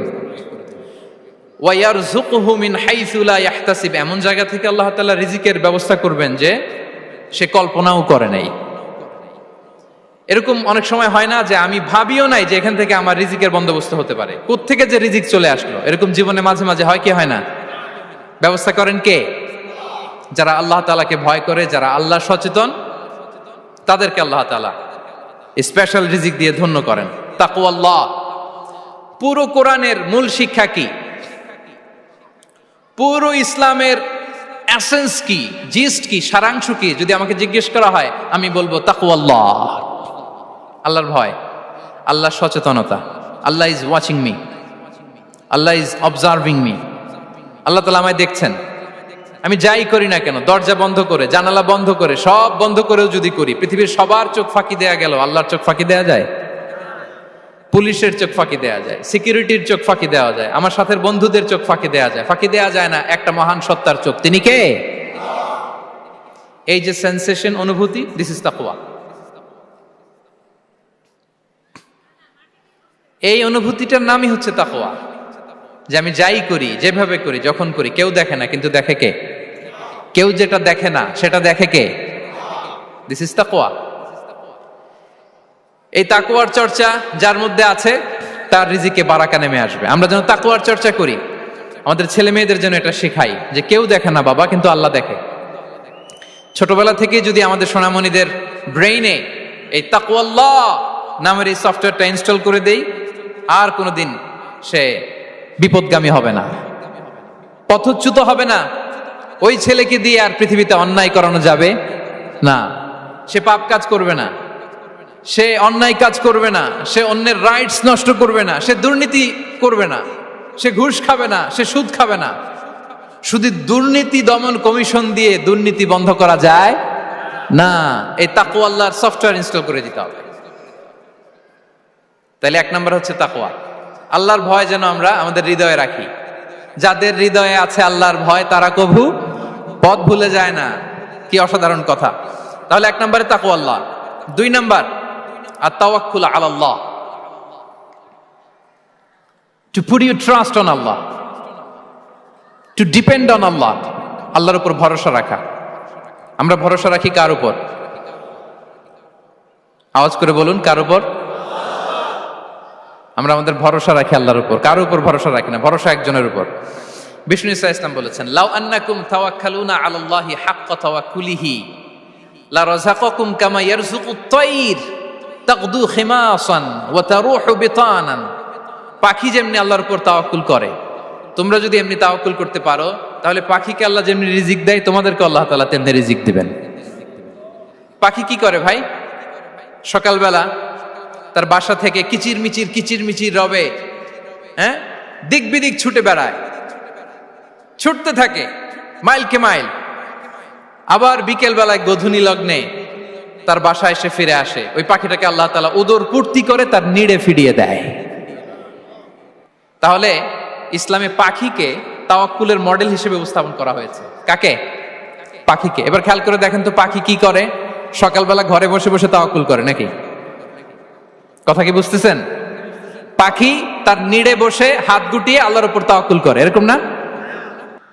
ওয়া ইয়ারযুকহু মিন হাইসু লা ইয়াহতাসিব, এমন জায়গা থেকে আল্লাহ তাআলা রিজিকের ব্যবস্থা করবেন যে সে কল্পনাও করে নাই। এরকম অনেক সময় হয় না যে আমি ভাবিও নাই যে এখান থেকে আমার রিজিকের বন্দোবস্ত হতে পারে, কোত্থেকে যে রিজিক চলে আসলো, এরকম জীবনে মাঝে মাঝে হয় কি হয় না? ব্যবস্থা করেন কে? যারা আল্লাহ তাআলাকে ভয় করে, যারা আল্লাহ সচেতন, তাদেরকে আল্লাহ তাআলা স্পেশাল রিজিক দিয়ে ধন্য করেন। তাকওয়াল্লাহ। পুরো কোরআনের মূল শিক্ষা কি? পুরো ইসলামের এসেন্স কি, জিস্ট কি, সারাংশ কি যদি আমাকে জিজ্ঞেস করা হয়, আমি বলবো তাকওয়াল্লাহ, আল্লাহর ভয়, আল্লাহর সচেতনতা। আল্লাহ ইজ ওয়াচিং মি, আল্লাহ ইজ অবজার্ভিং মি। আল্লাহ তাআলা আমায় দেখছেন, আমি যাই করি না কেন, দরজা বন্ধ করে, জানালা বন্ধ করে, সব বন্ধ করেও যদি করি, পৃথিবীর সবার চোখ ফাঁকি দেয়া গেল, আল্লাহর চোখ ফাঁকি দেয়া যায়? পুলিশের চোখ ফাঁকি দেয়া যায়, সিকিউরিটির চোখ ফাঁকি দেওয়া যায়, আমার সাথের বন্ধুদের চোখ ফাঁকি দেয়া যায়, ফাঁকি দেয়া যায় না একটা মহান সত্তার চোখ। তিনি কে? এই যে সেন্সেশন, অনুভূতি, দিস ইজ তাকওয়া। এই অনুভূতিটার নামই হচ্ছে তাকওয়া, যে আমি যাই করি, যেভাবে করি, যখন করি, কেউ দেখে না, কিন্তু দেখে কে? কেউ যেটা দেখে না সেটা দেখে কে? দিস ইজ তাকওয়া। এই তাকওয়ার চর্চা যার মধ্যে আছে তার রিজিকে বারাকা নেমে আসবে। আমরা যেন তাকওয়ার চর্চা করি, আমাদের ছেলে মেয়েদের যেন এটা শেখাই যে কেউ দেখে না বাবা, কিন্তু আল্লাহ দেখে। ছোটবেলা থেকে যদি আমাদের সোনামণিদের ব্রেইনে এই তাকওয়াল্লাহ নামের এই সফটওয়্যারটা ইনস্টল করে দেই, আর কোনোদিন সে বিপদগামী হবে না, পথচ্যুত হবে না। ওই ছেলেকে দিয়ে আর পৃথিবীতে অন্যায় করানো যাবে না, সে পাপ কাজ করবে না, সে অন্যায় কাজ করবে না, সে অন্যের রাইটস নষ্ট করবে না, সে দুর্নীতি করবে না, সে ঘুষ খাবে না, সে সুদ খাবে না। শুধু দুর্নীতি দমন কমিশন দিয়ে দুর্নীতি বন্ধ করা যায় না, এই তাকওয়া আল্লাহর সফটওয়্যার ইনস্টল করে দিতে হবে। তাহলে এক নাম্বার হচ্ছে তাকওয়া। আল্লাহর ভয় যেন আমরা আমাদের হৃদয়ে রাখি। যাদের হৃদয়ে আছে আল্লাহর ভয়, তারা কভু পথ ভুলে যায় না। কি অসাধারণ কথা! তাহলে এক নম্বরে তাকওয়া আল্লাহ। দুই number আত-তাওয়াক্কুল আলাল্লাহ, to put your trust on Allah, to depend on Allah, আল্লাহর উপর ভরসা রাখা। আমরা ভরসা রাখি কার উপর? আওয়াজ করে বলুন, কার উপর? আমরা আমাদের ভরসা রাখি আল্লাহর উপর। কার উপর ভরসা রাখি না? ভরসা একজনের উপর। বিষ্ণু ইসা ইসলাম বলেছেন, লাউ আন্নাকুম তাওয়াক্কালুনা আলাল্লাহি হাক্কা তাওয়াক্কুলিহি লা রাযাকাকুম কামা ইয়ারযুকুত তায়র তাগদু খিমাসান ওয়া তারুহু বিতানান। পাখি যেমনি আল্লাহর উপর তাওয়াক্কুল করে, তোমরা যদি এমনি তাওয়াক্কুল করতে পারো, তাহলে পাখিকে আল্লাহ যেমনি রিজিক দেয়, তোমাদেরকে আল্লাহ তাআলা তেমনি রিজিক দিবেন। পাখি কি করে ভাই? সকালবেলা তার বাসা থেকে কিচির মিচির রবে, হ্যাঁ, দিক বিদিক ছুটে বেড়ায়, ছুটতে থাকে মাইলকে মাইল। আবার বিকেল বেলায় গোধূলি লগ্নে তার বাসায় এসে ফিরে আসে। ওই পাখিটাকে আল্লাহ তাআলা উদর পূর্তি করে তার নিড়ে ফিরিয়ে দেয়। তাহলে ইসলামে পাখিকে তাওয়াক্কুলের মডেল হিসেবে উপস্থাপন করা হয়েছে। কাকে? পাখিকে। এবার খেয়াল করে দেখেন তো, পাখি কি করে? সকালবেলা ঘরে বসে বসে তাওয়াক্কুল করে নাকি? কথা কি বুঝতেছেন? পাখি তার নিড়ে বসে হাত গুটিয়ে আল্লাহর উপর তাওয়াক্কুল করে, এরকম না?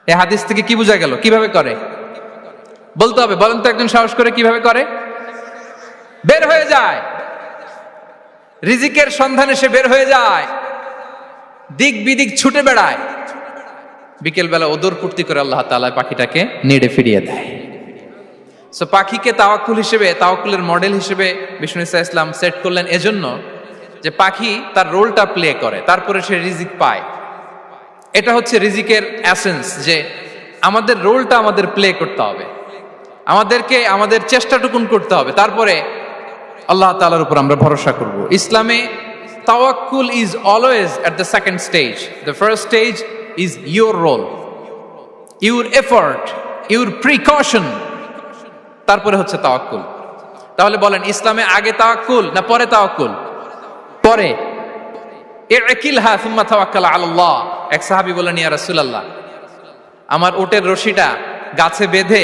এই হাদিস থেকে কি বোঝা গেল? কিভাবে করে বলতে হবে, বলেন তো একজন সাহস করে, কিভাবে করে? বের হয়ে যায়, রিজিকের সন্ধানে সে বের হয়ে যায়, দিক বিদিক ছুটে বেড়ায়, বিকেল বেলা ওদর পূর্তি করে আল্লাহ তাআলা পাখিটাকে নিড়ে ফিরিয়ে দেয়। সো পাখিকে তাওয়াক্কুল হিসেবে, তাওয়াক্কুলের মডেল হিসেবে বিষ্ণু ইসা ইসলাম সেট করলেন এজন্য যে পাখি তার রোলটা প্লে করে, তারপরে সে রিজিক পায়। এটা হচ্ছে রিজিকের এসেন্স, যে আমাদের রোলটা আমাদের প্লে করতে হবে, আমাদেরকে আমাদের চেষ্টাটুকুন করতে হবে, তারপরে আল্লাহ তাআলার উপর আমরা ভরসা করব। ইসলামে তাওয়াক্কুল is always at the second stage. The first stage is your role, your effort, your precaution, তারপরে হচ্ছে তাওয়াক্কুল। তাহলে বলেন, ইসলামে আগে তাওয়াক্কুল না পরে তাওয়াক্কুল? পরে। ইকিলহা সুম্মা তাওয়াক্কাল আলাল্লাহ। এক সাহাবী বলেন, ইয়া রাসূলুল্লাহ, আমার ওটের রশিটা গাছে বেঁধে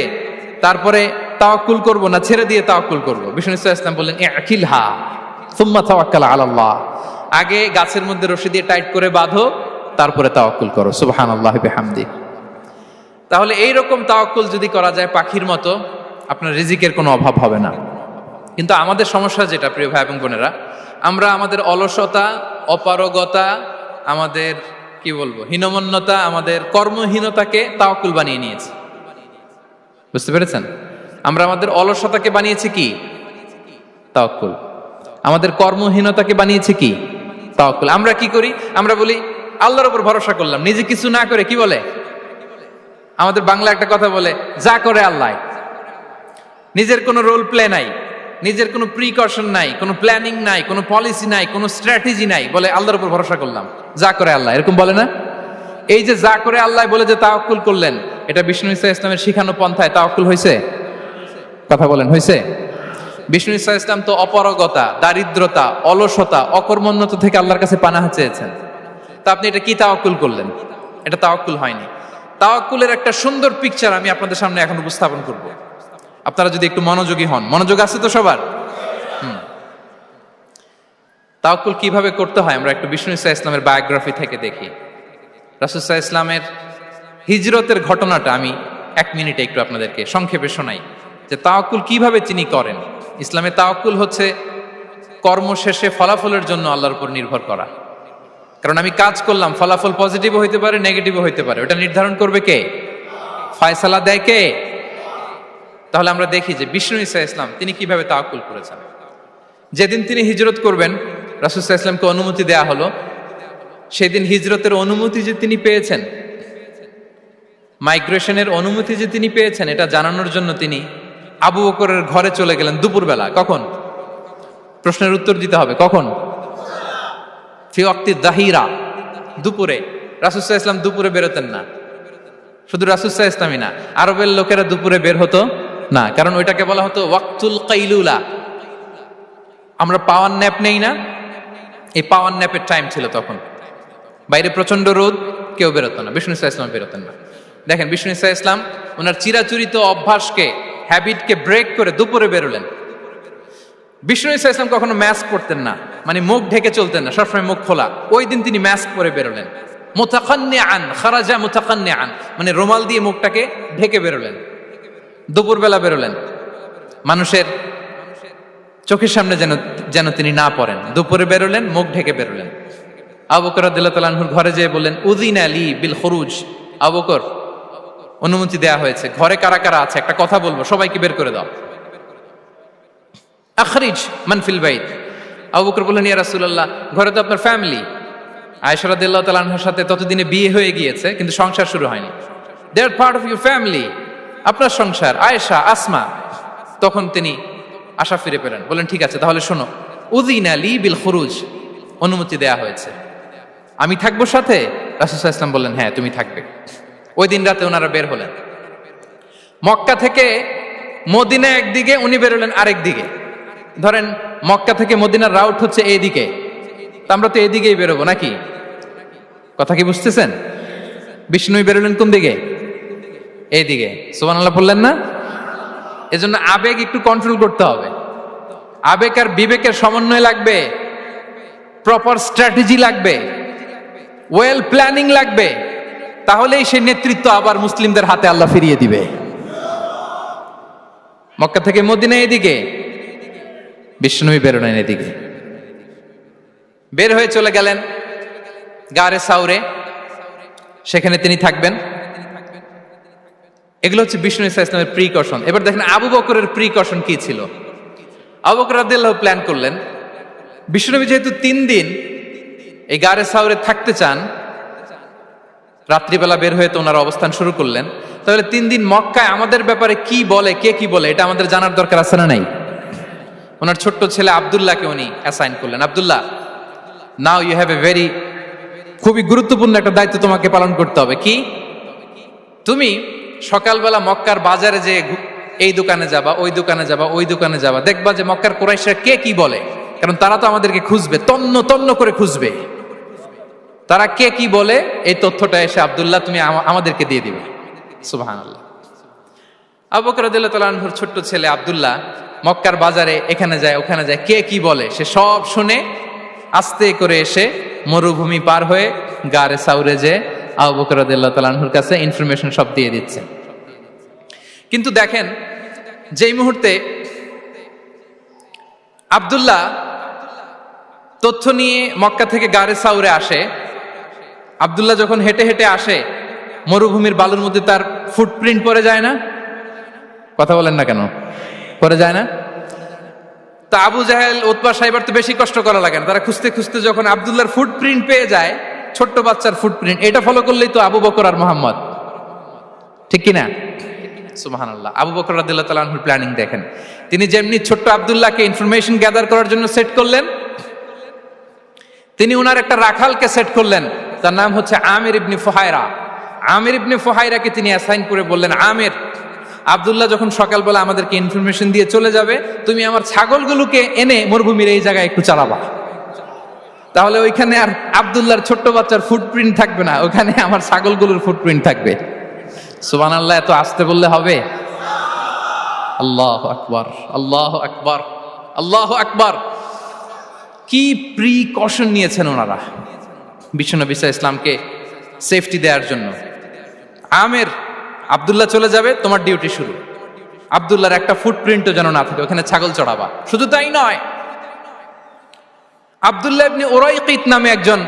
তারপরে তাওয়াক্কুল করব না ছেড়ে দিয়ে তাওয়াক্কুল করব? বিষ্ণু ইসলাম বললেন, ইকিলহা সুম্মা তাওয়াক্কাল আলাল্লাহ। আগে গাছের মধ্যে রশি দিয়ে টাইট করে বাঁধো, তারপরে তাওয়াক্কুল করো। সুবহানাল্লাহি বিহামদি। তাহলে এইরকম তাওয়াক্কুল যদি করা যায় পাখির মতো, আপনার রিজিকের কোনো অভাব হবে না। কিন্তু আমাদের সমস্যা যেটা, প্রিয় ভাই এবং বোনেরা, আমরা আমাদের অলসতা, অপারগতা, আমাদের কি বলবো, হীনমন্যতা, আমাদের কর্মহীনতাকে তাওয়াক্কুল বানিয়ে নিয়েছি। বুঝতে পেরেছেন? আমরা আমাদের অলসতাকে বানিয়েছি কি? তাওয়াক্কুল। আমাদের কর্মহীনতাকে বানিয়েছি কি? তাওয়াক্কুল। আমরা কি করি? আমরা বলি আল্লাহর উপর ভরসা করলাম, নিজে কিছু না করে। কি বলে? আমাদের বাংলা একটা কথা বলে, যা করে আল্লাহ। নিজের কোনো রোল প্লে নাই, নিজের কোনো প্রিকশন নাই, কোনো প্ল্যানিং নাই, কোনো পলিসি নাই, কোনো স্ট্র্যাটেজি নাই, বলে আল্লাহর উপর ভরসা করলাম, যা করে আল্লাহ। এরকম বলে না? এই যে যা করে আল্লাহ বলে যে তাওয়াক্কুল করলেন, এটা বিষ্ণু ইসা ইসলামের শিখানো পন্থায় তাওয়াক্কুল হয়েছে? কথা বলেন, হয়েছে? বিষ্ণু ইসা ইসলাম তো অপারগতা, দারিদ্রতা, অলসতা, অকর্মণ্যতা থেকে আল্লাহর কাছে পানাহ চেয়েছেন। তা আপনি এটা কি তাওয়াক্কুল করলেন? এটা তাওয়াক্কুল হয়নি। তাওয়াক্কুলের একটা সুন্দর পিকচার আমি আপনাদের সামনে এখন উপস্থাপন করব, আপনারা যদি একটু মনোযোগী হন। মনোযোগ আছে তো সবার? তাওয়াক্কুল কিভাবে করতে হয় আমরা একটু বিষ্ণু ইসা ইসলামের বায়োগ্রাফি থেকে দেখি। রাসূল সাল্লাল্লাহু আলাইহি ইসলামের হিজরতের ঘটনাটা আমি 1 মিনিটে একটু আপনাদেরকে সংক্ষেপে শোনাই, যে তাওয়াক্কুল কিভাবে তিনি করেন। ইসলামে তাওয়াক্কুল হচ্ছে কর্ম শেষে ফলাফলের জন্য আল্লাহর উপর নির্ভর করা। কারণ আমি কাজ করলাম, ফলাফল পজিটিভও হইতে পারে, নেগেটিভও হইতে পারে, ওটা নির্ধারণ করবে কে? ফয়সালা দেয় কে? তাহলে আমরা দেখি যে বিষ্ণু ইসা ইসলাম তিনি কিভাবে তাওয়াক্কুল করেছেন। যেদিন তিনি হিজরত করবেন, রাসূল সাল্লাল্লাহু আলাইহি ওয়াসাল্লামকে অনুমতি দেয়া হলো, সেদিন হিজরতের অনুমতি যে তিনি পেয়েছেন, মাইগ্রেশনের অনুমতি যে তিনি পেয়েছেন, এটা জানানোর জন্য তিনি আবু বকরের ঘরে চলে গেলেন দুপুরবেলা। কখন? প্রশ্নের উত্তর দিতে হবে, কখন? ফি ওয়াক্তি যাহিরা, দুপুরে। রাসূল সাল্লাল্লাহু আলাইহি ওয়াসাল্লাম দুপুরে বেরোতেন না। শুধু রাসূল সাল্লাল্লাহু আলাইহি ওয়াসাল্লামই না, আরবের লোকেরা দুপুরে বের হতো না, কারণ ওইটাকে বলা হতো ওয়াক্তুল কাইলুলা। আমরা পাওয়ার ন্যাপ নেই না, এই পাওয়ার ন্যাপের টাইম ছিল তখন। বাইরে প্রচন্ড রোদ, কেউ বেরোতো না, বিষ্ণু ইসা ইসলাম বেরোতেন না। দেখেন, বিষ্ণু ইসা ইসলাম ওনার চিরাচরিত অভ্যাসকে, হ্যাবিটকে ব্রেক করে দুপুরে বেরোলেন। বিষ্ণু ইসা ইসলাম কখনো মাস্ক পরতেন না, মানে মুখ ঢেকে চলতেন না, সবসময় মুখ খোলা। ওই দিন তিনি মাস্ক পরে বেরোলেন। মুতাকান্নিআন, খারাজা মুতাকান্নিআন, মানে রুমাল দিয়ে মুখটাকে ঢেকে বেরোলেন। দুপুরবেলা বেরোলেন, মানুষের চোখের সামনে যেন তিনি না পড়েন। দুপুরে বেরোলেন, মুখ ঢেকে বেরোলেন। আবু বকর রাদিয়াল্লাহু তাআলা আনহুর ঘরে যেয়ে বললেন, উযিনা লি বিল খুরুজ আবু বকর, অনুমতি দেয়া হয়েছে, ঘরে কারা কারা আছে একটা কথা বলবো, সবাইকে বের করে দাও। আখরিজ মান ফিল বাইত। আবু বকর বললেন, ইয়া রাসূলুল্লাহ, ঘরে তো আপনার ফ্যামিলি। আয়েশা রাদিয়াল্লাহু তাআলা আনহার সাথে ততদিনে বিয়ে হয়ে গিয়েছে, কিন্তু সংসার শুরু হয়নি। দে আর পার্ট অফ ইউর ফ্যামিলি, আপনার সংসার, আয়েশা, আসমা। তখন তিনি আশা ফিরে পেলেন, বললেন ঠিক আছে তাহলে শোনো, উযিনা লি বিল খুরুজ, অনুমতি দেয়া হয়েছে, আমি থাকবো সাথে? রাসূল সাল্লাল্লাহু আলাইহি ওয়াসাল্লাম বললেন, হ্যাঁ তুমি থাকবে। ওই দিন রাতে ওনারা বের হলেন। মক্কা থেকে মদিনা একদিকে, উনি বেরোলেন আরেক দিকে। ধরেন মক্কা থেকে মদিনার রাউট হচ্ছে এইদিকে, তা আমরা তো এইদিকেই বেরোবো নাকি? কথা কি বুঝতেছেন? বিষ্ণু বেরোলেন কোন দিকে? এইদিকে। সুবহানাল্লাহ বললেন না? এজন্য আবেগ একটু কন্ট্রোল করতে হবে। আবেগ আর বিবেকের সমন্বয় লাগবে, প্রপার স্ট্র্যাটেজি লাগবে, ওয়েল প্ল্যানিং লাগবে, তাহলেই সেই নেতৃত্ব আবার মুসলিমদের হাতে আল্লাহ ফিরিয়ে দিবে। মক্কা থেকে মদিনা এদিকে, বিষ্ণুই বেরোলেন এদিকে। বের হয়ে চলে গেলেন গারে সাউরে, সেখানে তিনি থাকবেন। এগুলো হচ্ছে বিষ্ণু ইসলামের প্রিকশন। এবার দেখেন আবু বকরের প্রিকশন কি ছিল। আবু বকর রাদিয়াল্লাহু প্ল্যান করলেন, বিষ্ণুনবী যেহেতু 3 দিন এই গারে সাউরে থাকতে চান, রাত্রিবেলা বের হয়ে তো ওনার অবস্থান শুরু করলেন, তাহলে 3 দিন মক্কায় আমাদের ব্যাপারে কি বলে, কে কি বলে, এটা আমাদের জানার দরকার আছে না নাই? ওনার ছোট্ট ছেলে আব্দুল্লাহকে উনি অ্যাসাইন করলেন। আব্দুল্লাহ, now you have a very, খুবই গুরুত্বপূর্ণ একটা দায়িত্ব তোমাকে পালন করতে হবে। কি? তুমি সকালবেলা মক্কার বাজারে যে এই দোকানে যাবা, ওই দোকানে যাবা, ওই দোকানে যাবা, দেখবা যে মক্কার কুরাইশরা কে কি বলে, কারণ তারা তো আমাদেরকে খুঁজবে, তন্ন তন্ন করে খুঁজবে। তারা কে কি বলে এই তথ্যটা এসে আব্দুল্লাহ তুমি আমাদেরকে দিয়ে দিবে। সুবহানাল্লাহ। আবু বকর রাদিয়াল্লাহু তাআলা আনহুর ছোট্ট ছেলে আব্দুল্লাহ মক্কার বাজারে এখানে যায় ওখানে যায়, কে কি বলে সে সব শুনে আস্তে করে এসে মরুভূমি পার হয়ে গারে সাউরে যে আবু বকর রাদিয়াল্লাহু তাআলা আনহুর কাছে ইনফরমেশন সব দিয়ে দিচ্ছে। কিন্তু দেখেন, যেই মুহূর্তে আব্দুল্লাহ তথ্য নিয়ে মক্কা থেকে গারে সাউরে আসে, আব্দুল্লাহ যখন হেঁটে হেঁটে আসে, মরুভূমির বালুর মধ্যে তার ফুটপ্রিন্ট পড়ে যায় না? কথা বলেন না কেন? পড়ে যায় না? তা আবু জাহেল, উতবা, সাইবার তো বেশি কষ্ট করা লাগে না, তারা খুঁজতে খুঁজতে যখন আব্দুল্লাহর ফুটপ্রিন্ট পেয়ে যায়, ছোট্ট বাচ্চার ফুটপ্রিন্ট, এটা ফলো করলেই তো আবু বকর আর মুহাম্মদ, ঠিক কিনা? সুবহানাল্লাহ। আবু বকর রাদিয়াল্লাহু তাআলা আনহুর প্ল্যানিং দেখেন, তিনি যেমনি ছোট্ট আব্দুল্লাহকে ইনফরমেশন গ্যাদার করার জন্য সেট করলেন, তিনি উনার একটা রাখালকে সেট করলেন, তার নাম হচ্ছে আমির ইবনে ফুহায়রা। আমির ইবনে ফুহায়রাকে তিনি অ্যাসাইন করে বললেন, আমির, আব্দুল্লাহ যখন সকালবেলা আমাদেরকে ইনফরমেশন দিয়ে চলে যাবে, তুমি আমার ছাগলগুলোকে এনে মরুভূমির এই জায়গায় একটু চালাবা, তাহলে ওইখানে আর আব্দুল্লাহর ছোট্ট বাচ্চার ফুটপ্রিন্ট থাকবে না, ওখানে আমার ছাগলগুলোর ফুটপ্রিন্ট থাকবে। সুবহানাল্লাহ। এত আসতে বললে হবে? আল্লাহু আকবার, আল্লাহু আকবার, আল্লাহু আকবার। কি প্রিকশন নিয়েছেন ওনারা বিশ্বনবী সাল্লাল্লাহু আলাইহি ইসলামকে সেফটি দেওয়ার জন্য। আমির, আব্দুল্লাহ চলে যাবে, তোমার ডিউটি শুরু, আব্দুল্লাহর একটা ফুটপ্রিন্টও যেন না থাকে, ওখানে ছাগল চড়াবা। শুধু তাই নয়, আব্দুল্লাহ ইবনে উরাইকিত নামে একজন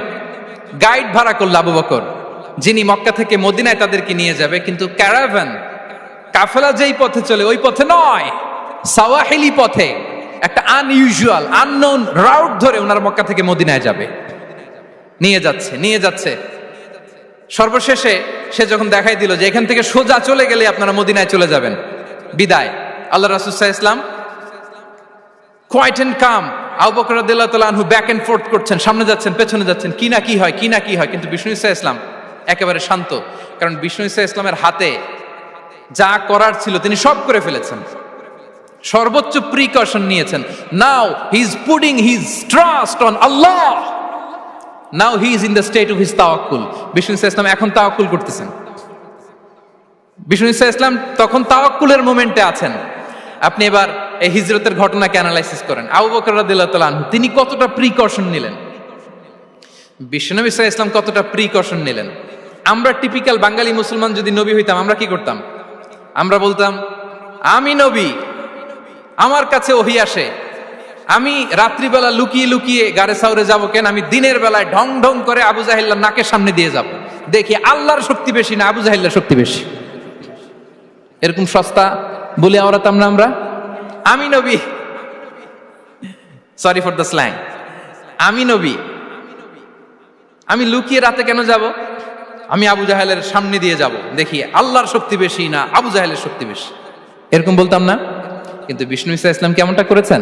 গাইড ভাড়া করল আবু বকর, যিনি মক্কা থেকে মদিনায় তাদেরকে নিয়ে যাবে, কিন্তু ক্যারাভান, কাফেলা যেই পথে চলে ওই পথে নয়, সাওয়াহিলি পথে, একটা আনইউজুয়াল আননোন রাউট ধরে ওনার মক্কা থেকে মদিনায় যাবে। নিয়ে যাচ্ছে নিয়ে যাচ্ছে, সর্বশেষে সে যখন দেখাই দিল যে এখান থেকে সোজা চলে গেলে আপনারা মদিনায় চলে যাবেন, বিদায়। আল্লাহ রাসূল সাল্লাল্লাহু আলাইহি ওয়াসাল্লাম কোয়াইট এন্ড কাম, আবু বকর রাদিয়াল্লাহু তাআলা আনহু ব্যাক এন্ড ফোর্থ করছেন, সামনে যাচ্ছেন পেছনে যাচ্ছেন, কি না কি হয়, কি না কি হয়, কিন্তু বিষ্ণু সাল্লাল্লাহু আলাইহি ওয়াসাল্লাম একেবারে শান্ত, কারণ বিষ্ণু সাল্লাল্লাহু আলাইহি ওয়াসাল্লামের হাতে যা করার ছিল তিনি সব করে ফেলেছেন, সর্বোচ্চ প্রিকশন নিয়েছেন। Now he is putting his trust on আল্লাহ, now he is in the state of his তাওয়াক্কুল। বিষ্ণু সাল্লাল্লাহু আলাইহি ওয়াসাল্লাম এখন তাওয়াক্কুল করতেছেন, বিষ্ণু সাল্লাল্লাহু আলাইহি ওয়াসাল্লাম তখন তাওয়াক্কুলের মোমেন্টে আছেন। আপনি এবার এই হিজরতের ঘটনাকে অ্যানালাইসিস করেন, আবু বকর রাদিয়াল্লাহু তাআলা আনহু তিনি কতটা প্রিকশন নিলেন, বিশ্বনবী সাল্লাল্লাহু আলাইহি ওয়াসাল্লাম কতটা প্রিকশন নিলেন। আমরা টিপিক্যাল বাঙালি মুসলমান যদি নবী হইতাম, আমরা কি করতাম? আমরা বলতাম, আমি নবী, আমার কাছে ওহী আসে, আমি রাত্রিবেলা লুকিয়ে লুকিয়ে গারে সাউরে যাব কেন, আমি দিনের বেলায় ঢং ঢং করে আবু জাহেলের নাকের সামনে দিয়ে যাব, দেখি আল্লাহর শক্তি বেশি না আবু জাহেলের শক্তি বেশি। এরকম সস্তা বলে আওড়াতাম না আমরা? আমি নবী, সরি ফর দ্য স্ল্যাং, আমি নবী, আমি লুকিয়ে রাতে কেন যাব? আমি আবু জাহেলের সামনে দিয়ে যাব, দেখি আল্লাহর শক্তি বেশি না আবু জাহেলের শক্তি বেশি, এরকম বলতাম না? কিন্তু বিষ্ণু ঈসা ইসলাম কেমনটা করেছেন?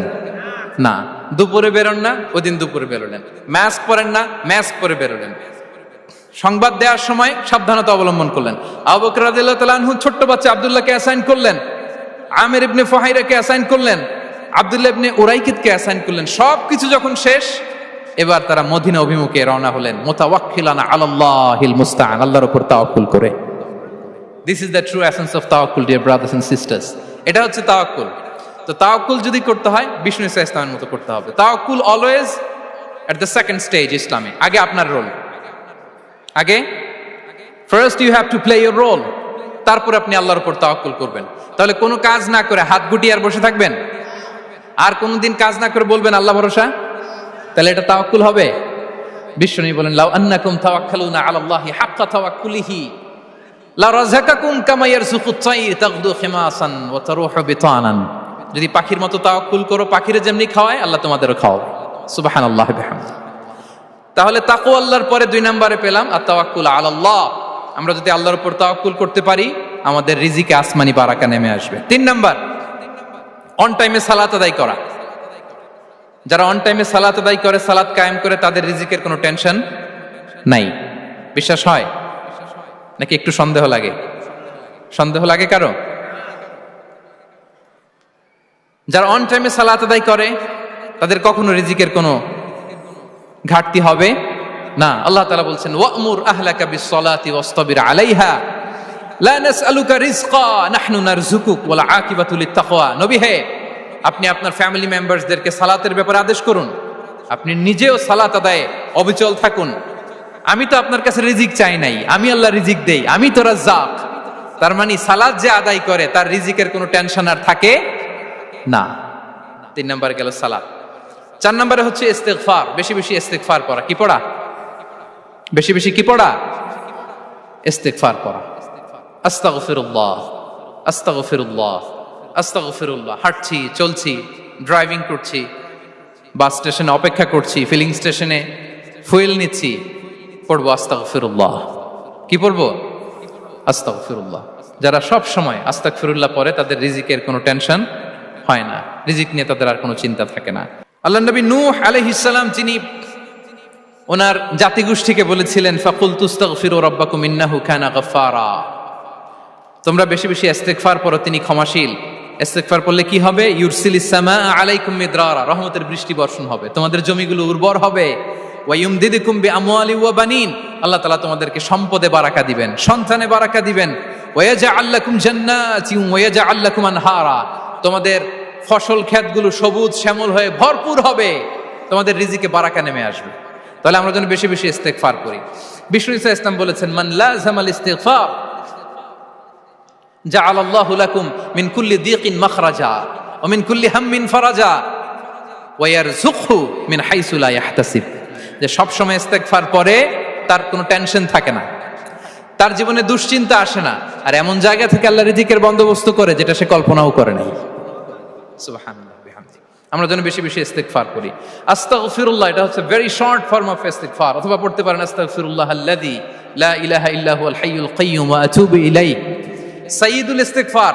না, দুপুরে বেরোন না, ওই দিন দুপুরে বেরোলেন। মাস্ক পরেন না, মাস্ক পরে বেরোলেন। সংবাদ দেওয়ার সময় সাবধানতা অবলম্বন করলেন। আবু বকর রাদিয়াল্লাহু তাআলা আনহু ছোট্ট বাচ্চা আব্দুল্লাহকে অ্যাসাইন করলেন, আমির ইবনে ফুহাইরাকে অ্যাসাইন করলেন, আব্দুল্লাহ ইবনে উরাইকিতকে অ্যাসাইন করলেন। সবকিছু যখন শেষ, এবার তারা মদিনা অভিমুখে রওনা হলেন, মুতাওয়াক্কিলানা আলাল্লাহিল মুস্তাআন, আল্লাহর উপর তাওয়াক্কুল করে। This is the true essence of তাওয়াক্কুল, ডিয়ার ব্রাদার্স এন্ড সিস্টার্স। এটা হচ্ছে তাওয়াক্কুল। তো তাওয়াক্কুল যদি করতে হয় বিষ্ণু ঈসা ইসলামের মতো করতে হবে। তাওয়াক্কুল always at the second stage ইসলামে। আগে আপনার রোল, আগে first you have to play your role, তারপর আপনি আল্লাহর উপর তাওয়াক্কুল করবেন। তাহলে কোনো কাজ না করে হাত গুটিয়ে আর বসে থাকবেন, আর কোনোদিন কাজ না করে বলবেন আল্লাহ ভরসা, তাহলে এটা তাওয়াক্কুল হবে? বিশ্বনবী বলেন, লাউ আন্নাকুম তাওয়াক্কালুনা আলাল্লাহি হাক্কা তাওয়াক্কুলিহি লা রাযাকাকুম কামা ইয়ারযুকুত তায়র তাগদু খিমাসান ওয়া তারুহু বিতানান। যদি পাখির মতো তাওয়াক্কুল করো, পাখিরে যেমনি খাওয়ায় আল্লাহ তোমাদেরও খাওয়াবে। সুবহানাল্লাহি বিহামদি। তাহলে তাকওয়া আল্লাহর পরে 2 নম্বরে পেলাম আত-তাওয়াক্কুল আলাল্লাহ। আমরা যদি আল্লাহর উপর তাওয়াক্কুল করতে পারি, আমাদের রিজিকে আসমানি বারাকা নেমে আসবে। 3 নাম্বার, অন টাইমে সালাত আদায় করা। যারা অন টাইমে সালাত আদায় করে, সালাত কায়েম করে, তাদের রিজিকের কোনো টেনশন নাই। বিশ্বাস হয় নাকি একটু সন্দেহ লাগে? সন্দেহ লাগে কারো? যারা অন টাইমে সালাত আদায় করে, তাদের কখনো রিজিকের কোনো ঘাটতি হবে না। আল্লাহ তাআলা বলছেন, ওয়া'মুর আহলাকা বিস-সালাতি ওয়াসতাবির আলাইহা লা নাসআলুকা রিজকা নাহনু নারযুকুক ওয়াল আকিবাতু লিত-তাকওয়া। নবী হে, আপনি আপনার ফ্যামিলি মেম্বারসদেরকে সালাতের ব্যাপারে আদেশ করুন, আপনি নিজেও সালাত আদায়ে অবিচল থাকুন। আমি তো আপনার কাছে রিজিক চাই নাই, আমি আল্লাহ রিজিক দেই, আমি তো রাজ্জাক। তার মানে সালাত যে আদায় করে তার রিজিকের কোনো টেনশন আর থাকে না। 3 নম্বরে গেল সালাত। 4 নম্বরে হচ্ছে ইস্তিগফার, বেশি বেশি ইস্তিগফার করা। কি পড়া? বেশি বেশি কি পড়া? ইস্তিগফার করা। আস্তাগফিরুল্লাহ, আস্তাগফিরুল্লাহ, আস্তাগফিরুল্লাহ। হাঁটছি, চলছি, ড্রাইভিং করছি, বাস স্টেশনে অপেক্ষা করছি, ফিলিং স্টেশনে ফুয়েল নিচ্ছি, পড়বো আস্তাগফিরুল্লাহ। কি পড়বো? আস্তাগফিরুল্লাহ। যারা সব সময় আস্তাগফিরুল্লাহ পড়ে, তাদের রিজিকের কোনো টেনশন হয় না, রিজিক নিয়ে তাদের আর কোনো চিন্তা থাকে না। আল্লাহ নবী নূহ আলাইহিস সালাম, যিনি ওনার জাতিগোষ্ঠীকে বলেছিলেন, ফাকুলতু আস্তাগফিরু রাব্বাকুম ইন্নাহু কানা গাফফারা, তোমরা বেশি বেশি ইস্তিগফার পড়ো, তিনি ক্ষমাশীল। ইস্তিগফার পড়লে কি হবে? ইউরসিলিস সামা আলাইকুম মিদরারা, রহমতের বৃষ্টি বর্ষণ হবে, তোমাদের জমিগুলো উর্বর হবে। ওয়া ইউমদিদুকুম বিআমওয়ালি ওয়া বানিন, আল্লাহ তাআলা তোমাদেরকে সম্পদে বারাকা দিবেন, সন্তানে বারাকা দিবেন। ওয়া ইয়াজআল লাকুম জান্নাতিন ওয়া ইয়াজআল লাকুম আনহারা, তোমাদের ফসল ক্ষেতগুলো সবুজ শ্যামল হয়ে ভরপুর হবে, তোমাদের রিজিকে বারাকা নেমে আসবে। তাহলে আমরা যেন বেশি বেশি ইস্তিগফার করি। বিষ্ণু ঈসা ইসলাম বলেছেন, মান লাযামাল ইস্তিগফার জাআলাল্লাহু লাকুম মিন কুল্লি দিকিন মাখরাজা ওয়া মিন কুল্লি হাম্মিন ফারাজা ওয়া ইয়ারযুকহু মিন হাইসু লা ইয়াহতাসিব। যে সব সময় ইস্তিগফার পড়ে তার কোনো টেনশন থাকে না, তার জীবনে দুশ্চিন্তা আসে না, আর এমন জায়গা থেকে আল্লাহ রিজিকের বন্দোবস্ত করে যেটা সে কল্পনাও করে নাই। সুবহানাল্লাহ বিহামদি। আমরা যেন বেশি বেশি ইস্তিগফার করি। আস্তাগফিরুল্লাহ, এটা হচ্ছে ভেরি শর্ট ফর্ম অফ ইস্তিগফার। অথবা পড়তে পারেন আস্তাগফিরুল্লাহ আল্লাযী লা ইলাহা ইল্লা হুয়াল হাইয়ুল কাইয়্যুম ওয়া আতুবু ইলাইহি। সাইয়্যিদুল ইস্তিগফার